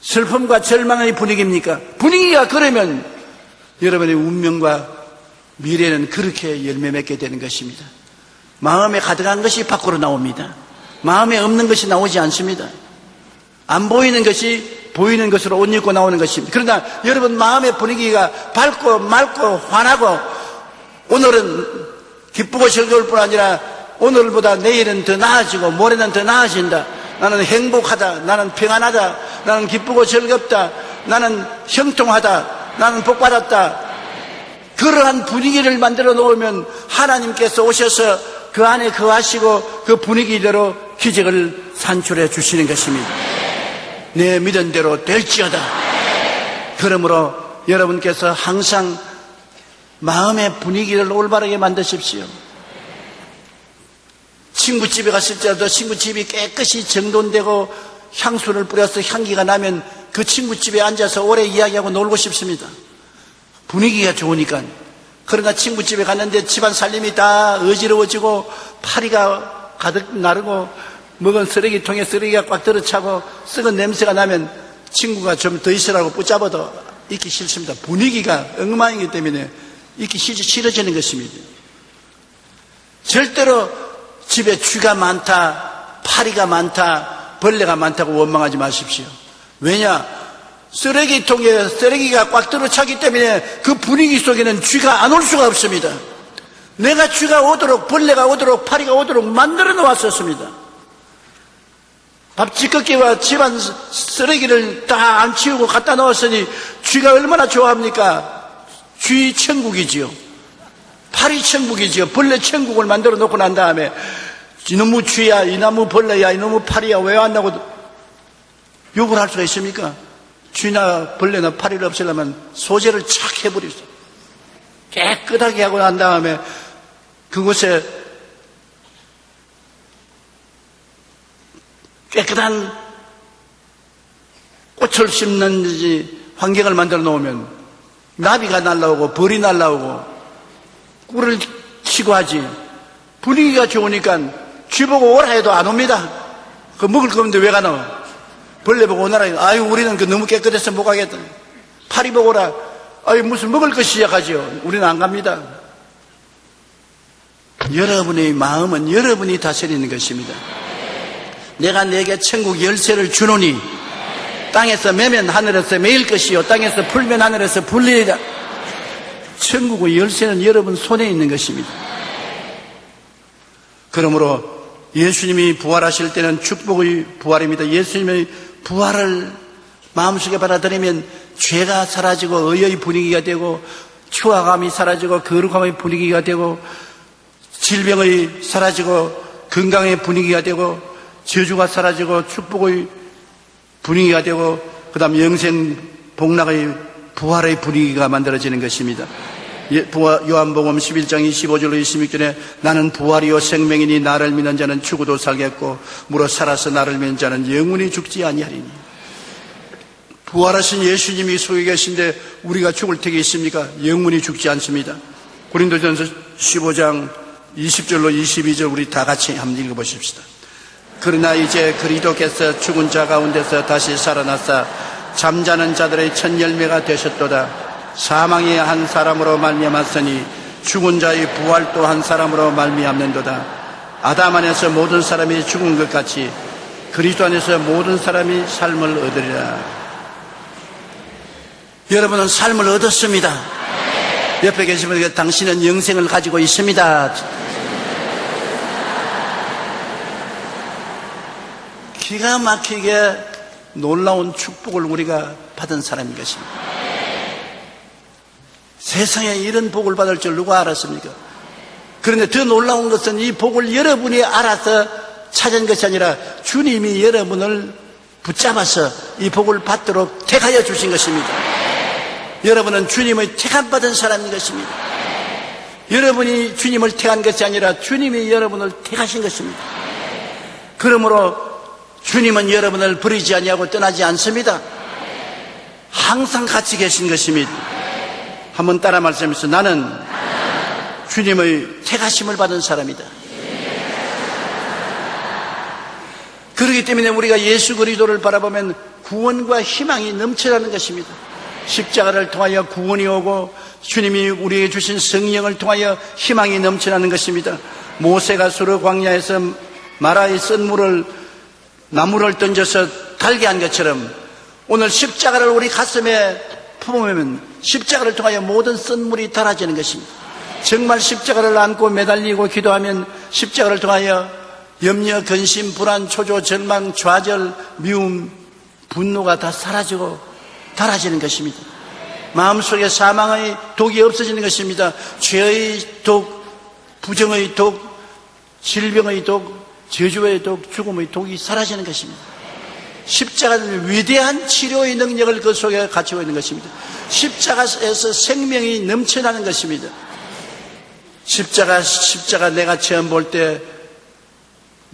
슬픔과 절망의 분위기입니까? 분위기가 그러면 여러분의 운명과 미래는 그렇게 열매 맺게 되는 것입니다. 마음에 가득한 것이 밖으로 나옵니다. 마음에 없는 것이 나오지 않습니다. 안 보이는 것이 보이는 것으로 옷 입고 나오는 것입니다. 그러나 여러분 마음의 분위기가 밝고 맑고 환하고 오늘은 기쁘고 즐거울 뿐 아니라 오늘보다 내일은 더 나아지고 모레는 더 나아진다. 나는 행복하다. 나는 평안하다. 나는 기쁘고 즐겁다. 나는 형통하다. 나는 복받았다. 그러한 분위기를 만들어 놓으면 하나님께서 오셔서 그 안에 거하시고 그 분위기대로 기적을 산출해 주시는 것입니다. 내 믿은 대로 될지어다. 그러므로 여러분께서 항상 마음의 분위기를 올바르게 만드십시오. 친구집에 갔을 때도 친구집이 깨끗이 정돈되고 향수를 뿌려서 향기가 나면 그 친구집에 앉아서 오래 이야기하고 놀고 싶습니다. 분위기가 좋으니까. 그러나 친구집에 갔는데 집안 살림이 다 어지러워지고 파리가 가득 나르고 먹은 쓰레기통에 쓰레기가 꽉 들어차고 썩은 냄새가 나면 친구가 좀 더 있으라고 붙잡아도 있기 싫습니다. 분위기가 엉망이기 때문에 있기 싫어지는 것입니다. 절대로 집에 쥐가 많다, 파리가 많다, 벌레가 많다고 원망하지 마십시오. 왜냐? 쓰레기통에 쓰레기가 꽉 들어차기 때문에 그 분위기 속에는 쥐가 안 올 수가 없습니다. 내가 쥐가 오도록 벌레가 오도록 파리가 오도록 만들어 놓았었습니다. 밥 찌꺼기와 집안 쓰레기를 다 안 치우고 갖다 넣었으니 쥐가 얼마나 좋아합니까? 쥐 천국이지요. 파리 천국이지요. 벌레 천국을 만들어 놓고 난 다음에 이놈의 쥐야, 이놈의 벌레야, 이놈의 파리야 왜 왔나고 욕을 할 수가 있습니까? 쥐나 벌레나 파리를 없애려면 소재를 착 해버리죠. 깨끗하게 하고 난 다음에 그곳에 깨끗한 꽃을 심는 환경을 만들어 놓으면 나비가 날라오고 벌이 날라오고 꿀을 치고 하지. 분위기가 좋으니까 쥐 보고 오라 해도 안 옵니다. 그 먹을 거 없는데 왜 가나? 벌레 보고 오나라 해도 아유 우리는 그 너무 깨끗해서 못 가겠다. 파리 보고 오라. 아유 무슨 먹을 거 시작하죠. 우리는 안 갑니다. 여러분의 마음은 여러분이 다스리는 것입니다. 내가 내게 천국 열쇠를 주노니 땅에서 매면 하늘에서 매일 것이요 땅에서 풀면 하늘에서 풀리리라. 천국의 열쇠는 여러분 손에 있는 것입니다. 그러므로 예수님이 부활하실 때는 축복의 부활입니다. 예수님의 부활을 마음속에 받아들이면 죄가 사라지고 의의 분위기가 되고 추악함이 사라지고 거룩함의 분위기가 되고 질병의 사라지고 건강의 분위기가 되고 저주가 사라지고 축복의 분위기가 되고 그 다음 영생 복락의 부활의 분위기가 만들어지는 것입니다. 요한복음 11장 25절로 26절에 나는 부활이요 생명이니 나를 믿는 자는 죽어도 살겠고 무릇 살아서 나를 믿는 자는 영원히 죽지 아니하리니. 부활하신 예수님이 속에 계신데 우리가 죽을 택이 있습니까? 영원히 죽지 않습니다. 고린도전서 15장 20절로 22절 우리 다 같이 한번 읽어보십시다. 그러나 이제 그리스도께서 죽은 자 가운데서 다시 살아나사 잠자는 자들의 첫 열매가 되셨도다. 사망이 한 사람으로 말미암았으니 죽은 자의 부활도 한 사람으로 말미암는도다. 아담 안에서 모든 사람이 죽은 것 같이 그리스도 안에서 모든 사람이 삶을 얻으리라. 여러분은 삶을 얻었습니다. 옆에 계신 분에게 당신은 영생을 가지고 있습니다. 기가 막히게 놀라운 축복을 우리가 받은 사람인 것입니다. 세상에 이런 복을 받을 줄 누가 알았습니까? 그런데 더 놀라운 것은 이 복을 여러분이 알아서 찾은 것이 아니라 주님이 여러분을 붙잡아서 이 복을 받도록 택하여 주신 것입니다. 여러분은 주님의 택함받은 사람인 것입니다. 여러분이 주님을 택한 것이 아니라 주님이 여러분을 택하신 것입니다. 그러므로 주님은 여러분을 버리지 아니하고 떠나지 않습니다. 항상 같이 계신 것입니다. 한번 따라 말씀해서 나는 주님의 택하심을 받은 사람이다. 그렇기 때문에 우리가 예수 그리스도를 바라보면 구원과 희망이 넘쳐나는 것입니다. 십자가를 통하여 구원이 오고 주님이 우리에게 주신 성령을 통하여 희망이 넘쳐나는 것입니다. 모세가 수르 광야에서 마라의 쓴물을 나무를 던져서 달게 한 것처럼 오늘 십자가를 우리 가슴에 품으면 십자가를 통하여 모든 쓴물이 달아지는 것입니다. 정말 십자가를 안고 매달리고 기도하면 십자가를 통하여 염려, 근심, 불안, 초조, 절망, 좌절, 미움, 분노가 다 사라지고 달아지는 것입니다. 마음속에 사망의 독이 없어지는 것입니다. 죄의 독, 부정의 독, 질병의 독, 저주의 독, 죽음의 독이 사라지는 것입니다. 십자가는 위대한 치료의 능력을 그 속에 갖추고 있는 것입니다. 십자가에서 생명이 넘쳐나는 것입니다. 십자가 내가 처음 볼 때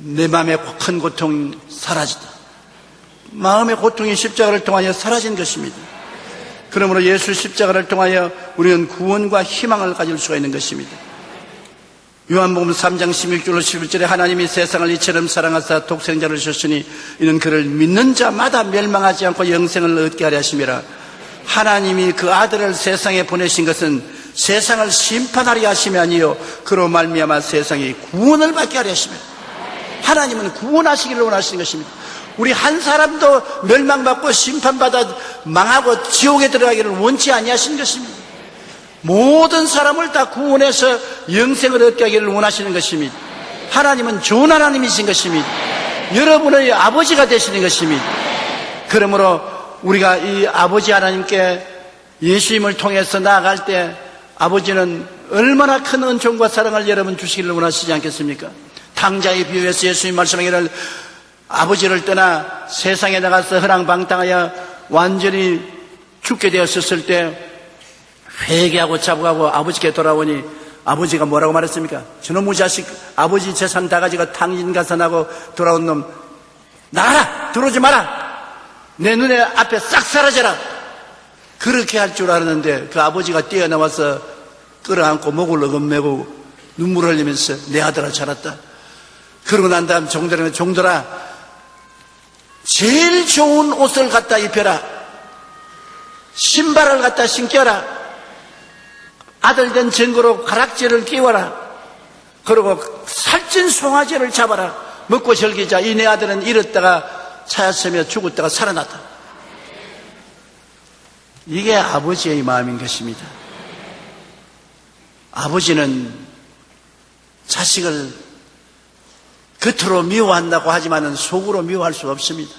내 마음의 큰 고통이 사라지다. 마음의 고통이 십자가를 통하여 사라진 것입니다. 그러므로 예수 십자가를 통하여 우리는 구원과 희망을 가질 수가 있는 것입니다. 요한복음 3장 16절로 11절에 하나님이 세상을 이처럼 사랑하사 독생자를 주셨으니 이는 그를 믿는 자마다 멸망하지 않고 영생을 얻게 하려 하심이라. 하나님이 그 아들을 세상에 보내신 것은 세상을 심판하려 하심이 아니요 그로 말미암아 세상이 구원을 받게 하려 하심이라. 하나님은 구원하시기를 원하시는 것입니다. 우리 한 사람도 멸망받고 심판받아 망하고 지옥에 들어가기를 원치 아니하시는 것입니다. 모든 사람을 다 구원해서 영생을 얻게 하기를 원하시는 것입니다. 하나님은 좋은 하나님이신 것입니다. 여러분의 아버지가 되시는 것입니다. 그러므로 우리가 이 아버지 하나님께 예수님을 통해서 나아갈 때 아버지는 얼마나 큰 은총과 사랑을 여러분 주시기를 원하시지 않겠습니까? 탕자에 비유해서 예수님 말씀하기를 아버지를 떠나 세상에 나가서 허랑방탕하여 완전히 죽게 되었을 때 회개하고 자복하고 아버지께 돌아오니 아버지가 뭐라고 말했습니까? 저놈의 자식, 아버지 재산 다 가지고 탕진 가산하고 돌아온 놈 나가라! 들어오지 마라! 내 눈에 앞에 싹 사라져라! 그렇게 할 줄 알았는데 그 아버지가 뛰어나와서 끌어안고 목을 어금매고 눈물을 흘리면서 내 아들아 자랐다. 그러고 난 다음 종들아 제일 좋은 옷을 갖다 입혀라. 신발을 갖다 신겨라. 아들 된 증거로 가락지를 끼워라. 그리고 살찐 송아지를 잡아라. 먹고 즐기자. 이 내 아들은 잃었다가 찾았으며 죽었다가 살아났다. 이게 아버지의 마음인 것입니다. 아버지는 자식을 겉으로 미워한다고 하지만 속으로 미워할 수 없습니다.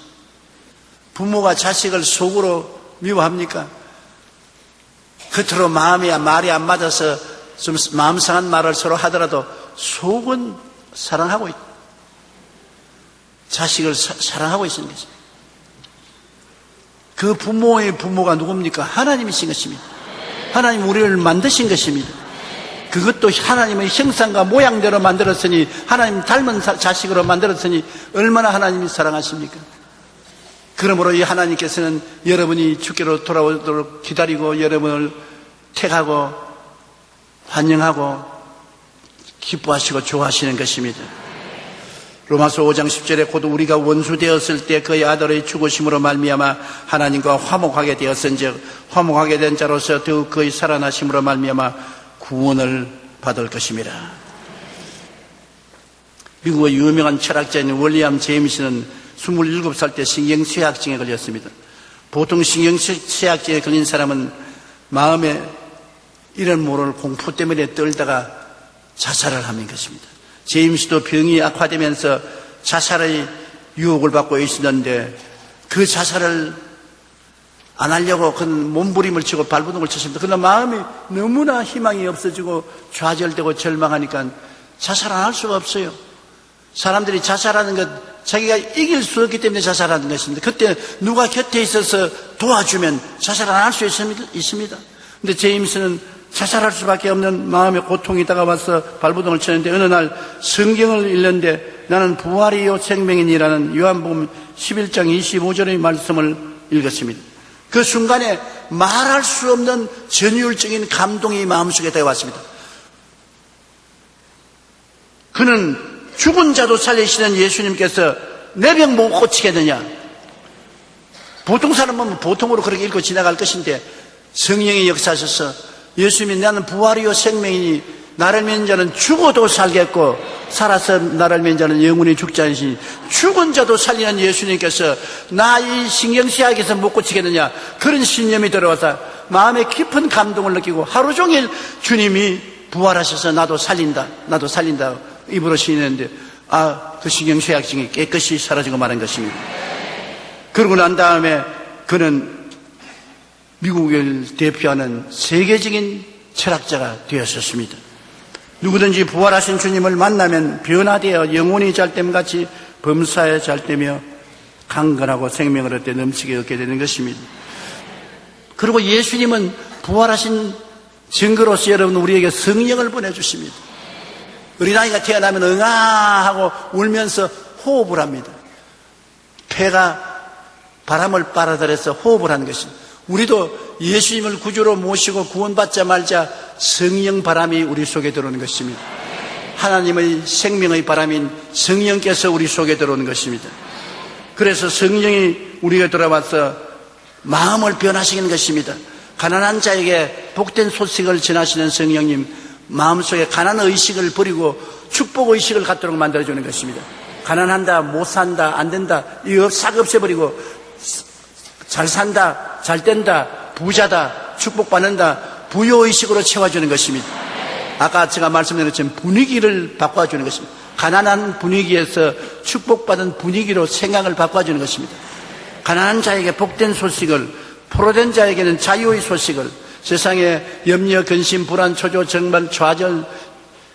부모가 자식을 속으로 미워합니까? 겉으로 말이 안 맞아서 좀 마음 상한 말을 서로 하더라도 속은 사랑하고 있다. 자식을 사랑하고 있는 것입니다. 그 부모의 부모가 누굽니까? 하나님이신 것입니다. 하나님 우리를 만드신 것입니다. 그것도 하나님의 형상과 모양대로 만들었으니 하나님 닮은 자식으로 만들었으니 얼마나 하나님이 사랑하십니까? 그러므로 이 하나님께서는 여러분이 주께로 돌아오도록 기다리고 여러분을 택하고 환영하고 기뻐하시고 좋아하시는 것입니다. 로마서 5장 10절에 곧 우리가 원수 되었을 때 그의 아들의 죽으심으로 말미암아 하나님과 화목하게 되었은즉 화목하게 된 자로서 더욱 그의 살아나심으로 말미암아 구원을 받을 것입니다. 미국의 유명한 철학자인 윌리엄 제임스는 27살 때 신경쇠약증에 걸렸습니다. 보통 신경쇠약증에 걸린 사람은 마음에 이런 모를 공포 때문에 떨다가 자살을 하는 것입니다. 제임스도 병이 악화되면서 자살의 유혹을 받고 있었는데 그 자살을 안 하려고 그 몸부림을 치고 발버둥을 쳤습니다. 그러나 마음이 너무나 희망이 없어지고 좌절되고 절망하니까 자살 안 할 수가 없어요. 사람들이 자살하는 것 자기가 이길 수 없기 때문에 자살하는 것입니다. 그때 누가 곁에 있어서 도와주면 자살 안 할 수 있습니다. 근데 제임스는 자살할 수밖에 없는 마음의 고통이 다가와서 발버둥을 쳤는데 어느 날 성경을 읽는데 나는 부활이요 생명이니라는 요한복음 11장 25절의 말씀을 읽었습니다. 그 순간에 말할 수 없는 전율적인 감동이 마음속에 다가왔습니다. 그는 죽은 자도 살리시는 예수님께서 내 병 못 고치겠느냐? 보통 사람은 보통으로 그렇게 읽고 지나갈 것인데 성령이 역사하셔서 예수님이 나는 부활이요 생명이니 나를 믿는 자는 죽어도 살겠고 살아서 나를 믿는 자는 영원히 죽지 않으시니 죽은 자도 살리는 예수님께서 나 이 신경쇠약에서 못 고치겠느냐 그런 신념이 들어와서 마음에 깊은 감동을 느끼고 하루 종일 주님이 부활하셔서 나도 살린다 입으로 시인했는데 그 신경쇠약증이 깨끗이 사라지고 마는 것입니다. 그러고 난 다음에 그는 미국을 대표하는 세계적인 철학자가 되었었습니다. 누구든지 부활하신 주님을 만나면 변화되어 영혼이 잘됨같이 범사에 잘되며 강건하고 생명을 얻되 넘치게 얻게 되는 것입니다. 그리고 예수님은 부활하신 증거로서 여러분 우리에게 성령을 보내주십니다. 어린아이가 태어나면 응아하고 울면서 호흡을 합니다. 폐가 바람을 빨아들여서 호흡을 하는 것입니다. 우리도 예수님을 구주로 모시고 구원받자마자 성령 바람이 우리 속에 들어오는 것입니다. 하나님의 생명의 바람인 성령께서 우리 속에 들어오는 것입니다. 그래서 성령이 우리가 돌아와서 마음을 변화시키는 것입니다. 가난한 자에게 복된 소식을 전하시는 성령님 마음속에 가난의식을 버리고 축복의식을 갖도록 만들어주는 것입니다. 가난한다, 못 산다, 안 된다 이거 싹 없애버리고 잘 산다, 잘 된다, 부자다, 축복받는다 부여의식으로 채워주는 것입니다. 아까 제가 말씀드린 것처럼 분위기를 바꿔주는 것입니다. 가난한 분위기에서 축복받은 분위기로 생각을 바꿔주는 것입니다. 가난한 자에게 복된 소식을, 포로된 자에게는 자유의 소식을, 세상에 염려, 근심, 불안, 초조, 정말, 좌절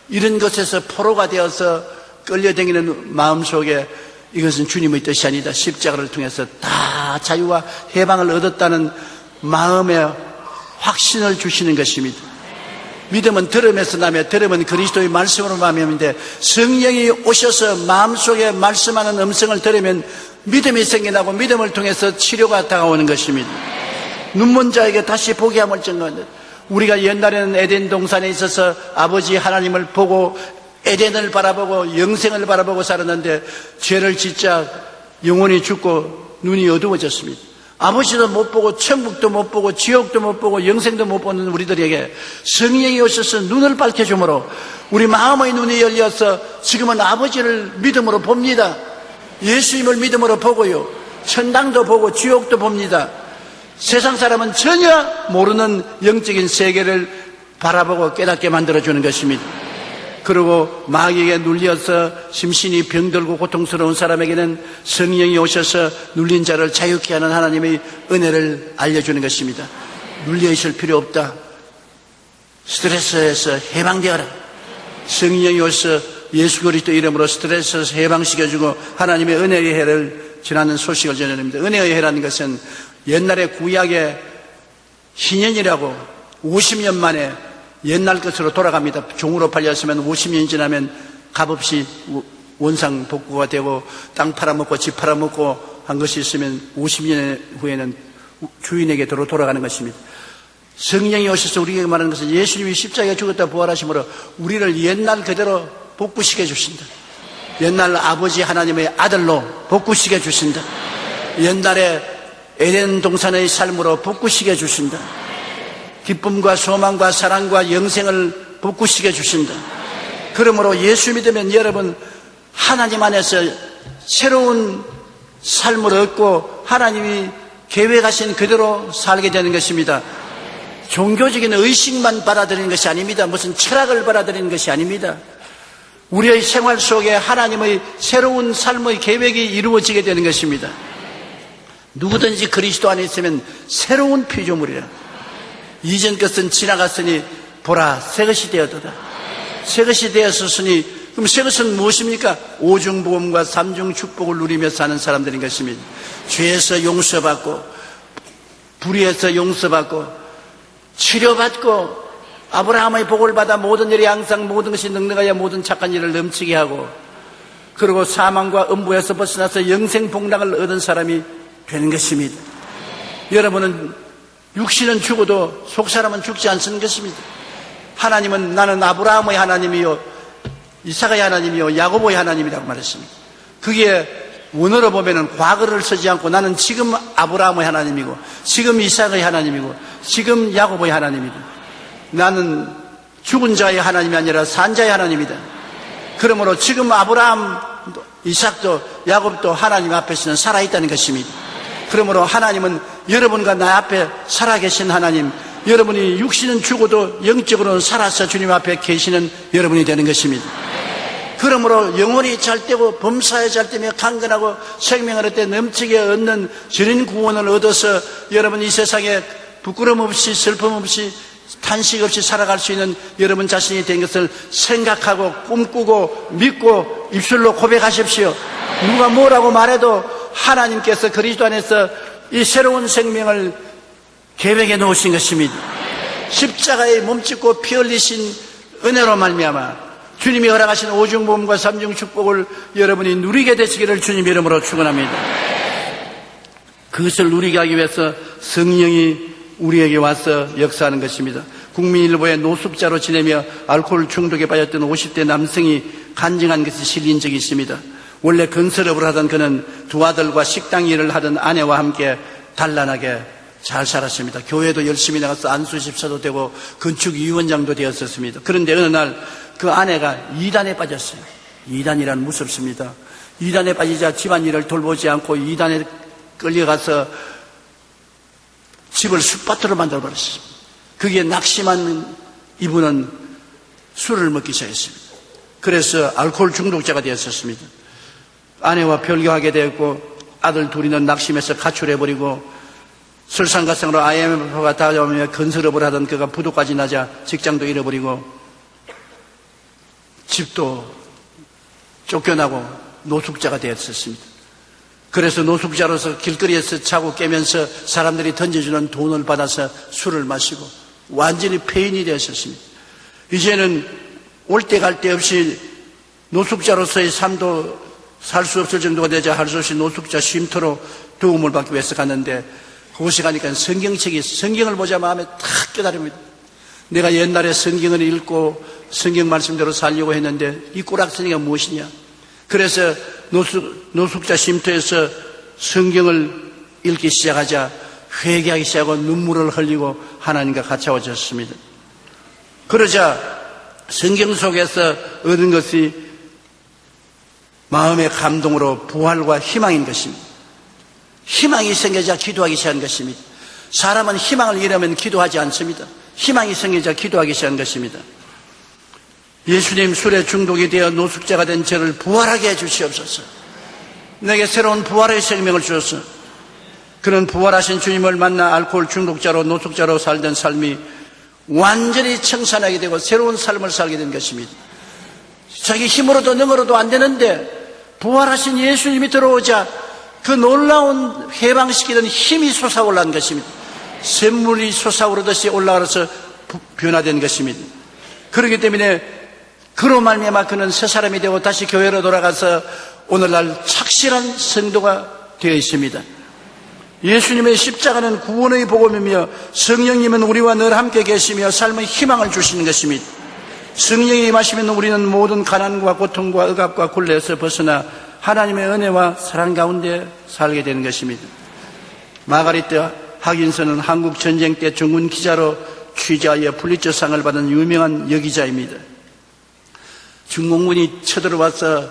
이런 것에서 포로가 되어서 끌려다니는 마음속에 이것은 주님의 뜻이 아니다. 십자가를 통해서 다 자유와 해방을 얻었다는 마음의 확신을 주시는 것입니다. 믿음은 들음에서 나며 들음은 그리스도의 말씀으로 마음인데 성령이 오셔서 마음속에 말씀하는 음성을 들으면 믿음이 생겨나고 믿음을 통해서 치료가 다가오는 것입니다. 눈먼 자에게 다시 보게 함을 증거한다. 우리가 옛날에는 에덴 동산에 있어서 아버지 하나님을 보고 에덴을 바라보고 영생을 바라보고 살았는데 죄를 짓자 영혼이 죽고 눈이 어두워졌습니다. 아버지도 못 보고 천국도 못 보고 지옥도 못 보고 영생도 못 보는 우리들에게 성령이 오셔서 눈을 밝혀주므로 우리 마음의 눈이 열려서 지금은 아버지를 믿음으로 봅니다. 예수님을 믿음으로 보고요, 천당도 보고 지옥도 봅니다. 세상 사람은 전혀 모르는 영적인 세계를 바라보고 깨닫게 만들어주는 것입니다. 그리고 마귀에게 눌려서 심신이 병들고 고통스러운 사람에게는 성령이 오셔서 눌린 자를 자유케 하는 하나님의 은혜를 알려주는 것입니다. 눌려있을 필요 없다. 스트레스에서 해방되어라. 성령이 오셔서 예수 그리스도 이름으로 스트레스에서 해방시켜주고 하나님의 은혜의 해를 전하는 소식을 전해냅니다. 은혜의 해라는 것은 옛날에 구약의 희년이라고 50년 만에 옛날 것으로 돌아갑니다. 종으로 팔렸으면 50년이 지나면 값없이 원상 복구가 되고 땅 팔아먹고 집 팔아먹고 한 것이 있으면 50년 후에는 주인에게 돌아가는 것입니다. 성령이 오셔서 우리에게 말하는 것은 예수님이 십자가에 죽었다 부활하심으로 우리를 옛날 그대로 복구시켜 주신다. 옛날 아버지 하나님의 아들로 복구시켜 주신다. 옛날에 에덴 동산의 삶으로 복구시켜 주신다. 기쁨과 소망과 사랑과 영생을 복구시켜 주신다. 그러므로 예수 믿으면 여러분 하나님 안에서 새로운 삶을 얻고 하나님이 계획하신 그대로 살게 되는 것입니다. 종교적인 의식만 받아들이는 것이 아닙니다. 무슨 철학을 받아들이는 것이 아닙니다. 우리의 생활 속에 하나님의 새로운 삶의 계획이 이루어지게 되는 것입니다. 누구든지 그리스도 안에 있으면 새로운 피조물이라. 이전 것은 지나갔으니 보라 새것이 되었도다. 새것이 되었으니 그럼 새것은 무엇입니까? 오중보험과 삼중 축복을 누리며 사는 사람들인 것입니다. 죄에서 용서받고 불의에서 용서받고 치료받고 아브라함의 복을 받아 모든 일이 항상 모든 것이 능력하여 모든 착한 일을 넘치게 하고 그리고 사망과 음부에서 벗어나서 영생 복락을 얻은 사람이 되는 것입니다. 여러분은 육신은 죽어도 속사람은 죽지 않는 것입니다. 하나님은 나는 아브라함의 하나님이요 이삭의 하나님이요 야고보의 하나님이라고 말했습니다. 그게 원어로 보면은 과거를 쓰지 않고 나는 지금 아브라함의 하나님이고 지금 이삭의 하나님이고 지금 야고보의 하나님이다. 나는 죽은 자의 하나님이 아니라 산 자의 하나님이다. 그러므로 지금 아브라함, 이삭도 야곱도 하나님 앞에서는 살아있다는 것입니다. 그러므로 하나님은 여러분과 나 앞에 살아계신 하나님, 여러분이 육신은 죽어도 영적으로는 살아서 주님 앞에 계시는 여러분이 되는 것입니다. 그러므로 영혼이 잘 되고 범사에 잘 되며 강건하고 생명을 얻되 넘치게 얻는 전인 구원을 얻어서 여러분 이 세상에 부끄럼 없이 슬픔 없이 탄식 없이 살아갈 수 있는 여러분 자신이 된 것을 생각하고 꿈꾸고 믿고 입술로 고백하십시오. 누가 뭐라고 말해도 하나님께서 그리스도 안에서 이 새로운 생명을 계획해 놓으신 것입니다. 십자가에 몸짓고 피 흘리신 은혜로 말미암아 주님이 허락하신 오중보험과 삼중 축복을 여러분이 누리게 되시기를 주님 이름으로 축원합니다. 그것을 누리게 하기 위해서 성령이 우리에게 와서 역사하는 것입니다. 국민일보에 노숙자로 지내며 알코올 중독에 빠졌던 50대 남성이 간증한 것이 실린 적이 있습니다. 원래 건설업을 하던 그는 두 아들과 식당 일을 하던 아내와 함께 단란하게 잘 살았습니다. 교회도 열심히 나가서 안수집사도 되고 건축위원장도 되었었습니다. 그런데 어느 날 그 아내가 이단에 빠졌어요. 이단이란 무섭습니다. 이단에 빠지자 집안일을 돌보지 않고 이단에 끌려가서 집을 숯밭으로 만들어버렸습니다. 그게 낙심한 이분은 술을 먹기 시작했습니다. 그래서 알코올 중독자가 되었었습니다. 아내와 별거하게 되었고 아들 둘이는 낙심해서 가출해버리고 설상가상으로 IMF가 다가오며 건설업을 하던 그가 부도까지 나자 직장도 잃어버리고 집도 쫓겨나고 노숙자가 되었었습니다. 그래서 노숙자로서 길거리에서 자고 깨면서 사람들이 던져주는 돈을 받아서 술을 마시고 완전히 폐인이 되었었습니다. 이제는 올 때 갈 데 없이 노숙자로서의 삶도 살 수 없을 정도가 되자 할 수 없이 노숙자 쉼터로 도움을 받기 위해서 갔는데 그곳에 가니까 성경을 보자 마음에 탁 깨달음니다. 내가 옛날에 성경을 읽고 성경 말씀대로 살려고 했는데 이 꼬락서니가 무엇이냐. 그래서 노숙자 쉼터에서 성경을 읽기 시작하자 회개하기 시작하고 눈물을 흘리고 하나님과 가까워졌습니다. 그러자 성경 속에서 얻은 것이 마음의 감동으로 부활과 희망인 것입니다. 희망이 생겨자 기도하기 시작한 것입니다. 사람은 희망을 잃으면 기도하지 않습니다. 희망이 생겨자 기도하기 시작한 것입니다. 예수님 술에 중독이 되어 노숙자가 된 저를 부활하게 해주시옵소서. 내게 새로운 부활의 생명을 주셔서 그런 부활하신 주님을 만나 알코올 중독자로 노숙자로 살던 삶이 완전히 청산하게 되고 새로운 삶을 살게 된 것입니다. 자기 힘으로도 능으로도 안 되는데 부활하신 예수님이 들어오자 그 놀라운 해방시키는 힘이 솟아올라온 것입니다. 샘물이 솟아오르듯이 올라가서 변화된 것입니다. 그렇기 때문에 그로 말미암아 그는 새 사람이 되고 다시 교회로 돌아가서 오늘날 착실한 성도가 되어 있습니다. 예수님의 십자가는 구원의 복음이며 성령님은 우리와 늘 함께 계시며 삶의 희망을 주시는 것입니다. 성령이 임하시면 우리는 모든 가난과 고통과 억압과 굴레에서 벗어나 하나님의 은혜와 사랑 가운데 살게 되는 것입니다. 마가리트 하긴서는 한국 전쟁 때 중군 기자로 취재하여 불리처상을 받은 유명한 여기자입니다. 중공군이 쳐들어와서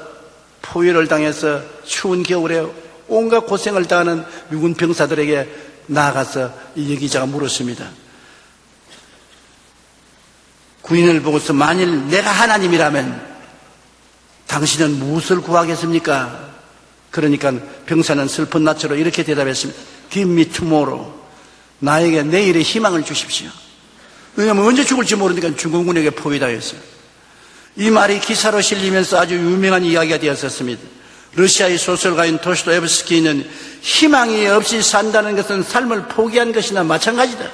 포위를 당해서 추운 겨울에 온갖 고생을 당하는 미군 병사들에게 나아가서 이 여기자가 물었습니다. 군인을 보고서 만일 내가 하나님이라면 당신은 무엇을 구하겠습니까? 그러니까 병사는 슬픈 낯으로 이렇게 대답했습니다. Give me tomorrow. 나에게 내일의 희망을 주십시오. 왜냐하면 언제 죽을지 모르니까 중공군에게 포위당했어요. 이 말이 기사로 실리면서 아주 유명한 이야기가 되었었습니다. 러시아의 소설가인 도스토옙스키는 희망이 없이 산다는 것은 삶을 포기한 것이나 마찬가지다.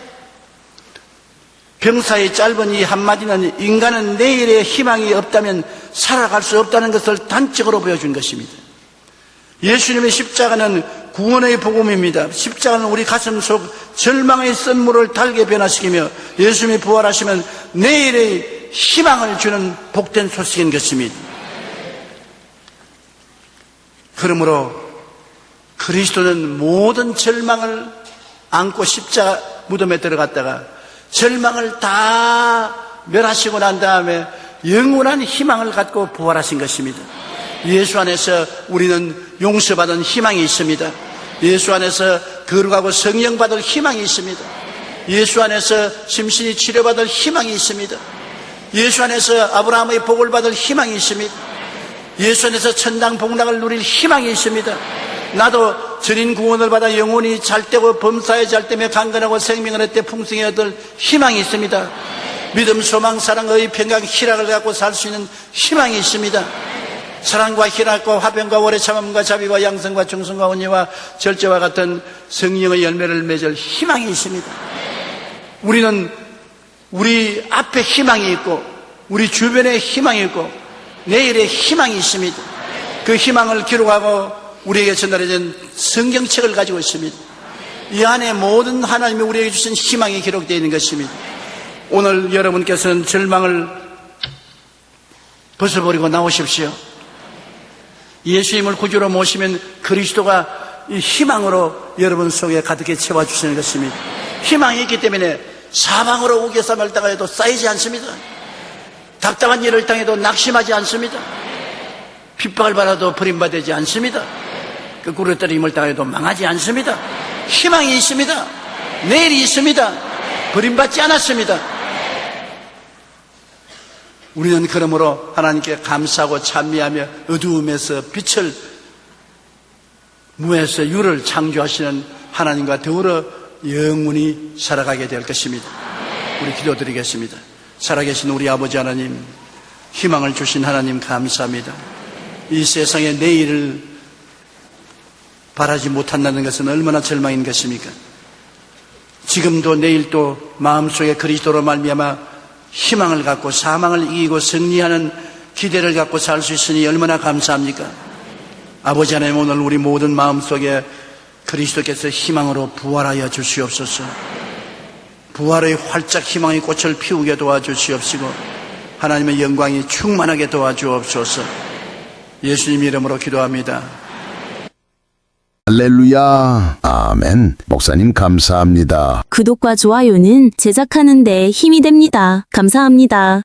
병사의 짧은 이 한마디는 인간은 내일의 희망이 없다면 살아갈 수 없다는 것을 단적으로 보여준 것입니다. 예수님의 십자가는 구원의 복음입니다. 십자가는 우리 가슴 속 절망의 썬물을 달게 변화시키며 예수님이 부활하시면 내일의 희망을 주는 복된 소식인 것입니다. 그러므로 그리스도는 모든 절망을 안고 십자가 무덤에 들어갔다가 절망을 다 멸하시고 난 다음에 영원한 희망을 갖고 부활하신 것입니다. 예수 안에서 우리는 용서받은 희망이 있습니다. 예수 안에서 거룩하고 성령 받을 희망이 있습니다. 예수 안에서 심신이 치료받을 희망이 있습니다. 예수 안에서 아브라함의 복을 받을 희망이 있습니다. 예수 안에서 천당 복락을 누릴 희망이 있습니다. 나도 전인 구원을 받아 영원히 잘되고 범사에 잘되며 강건하고 생명을 얻되 풍성히 얻을 희망이 있습니다. 믿음, 소망, 사랑, 의, 평강, 희락을 갖고 살 수 있는 희망이 있습니다. 사랑과 희락과 화평과 오래 참음과 자비와 양성과 충성과 온유와 절제와 같은 성령의 열매를 맺을 희망이 있습니다. 우리는 우리 앞에 희망이 있고 우리 주변에 희망이 있고 내일의 희망이 있습니다. 그 희망을 기록하고 우리에게 전달해진 성경책을 가지고 있습니다. 이 안에 모든 하나님이 우리에게 주신 희망이 기록되어 있는 것입니다. 오늘 여러분께서는 절망을 벗어버리고 나오십시오. 예수님을 구주로 모시면 그리스도가 이 희망으로 여러분 속에 가득히 채워주시는 것입니다. 희망이 있기 때문에 사방으로 우겨쌈을 당해도 쌓이지 않습니다. 답답한 일을 당해도 낙심하지 않습니다. 핍박을 받아도 버림받지 않습니다. 그 구르떠림을 당해도 망하지 않습니다. 희망이 있습니다. 내일이 있습니다. 버림받지 않았습니다. 우리는 그러므로 하나님께 감사하고 찬미하며 어두움에서 빛을, 무에서 유를 창조하시는 하나님과 더불어 영원히 살아가게 될 것입니다. 우리 기도드리겠습니다. 살아계신 우리 아버지 하나님, 희망을 주신 하나님 감사합니다. 이 세상의 내일을 바라지 못한다는 것은 얼마나 절망인 것입니까? 지금도 내일도 마음속에 그리스도로 말미암아 희망을 갖고 사망을 이기고 승리하는 기대를 갖고 살 수 있으니 얼마나 감사합니까? 아버지 하나님, 오늘 우리 모든 마음속에 그리스도께서 희망으로 부활하여 주시옵소서. 부활의 활짝 희망의 꽃을 피우게 도와주시옵시고 하나님의 영광이 충만하게 도와주옵소서. 예수님 이름으로 기도합니다. 할렐루야. 아멘. 목사님 감사합니다. 구독과 좋아요는 제작하는 데 힘이 됩니다. 감사합니다.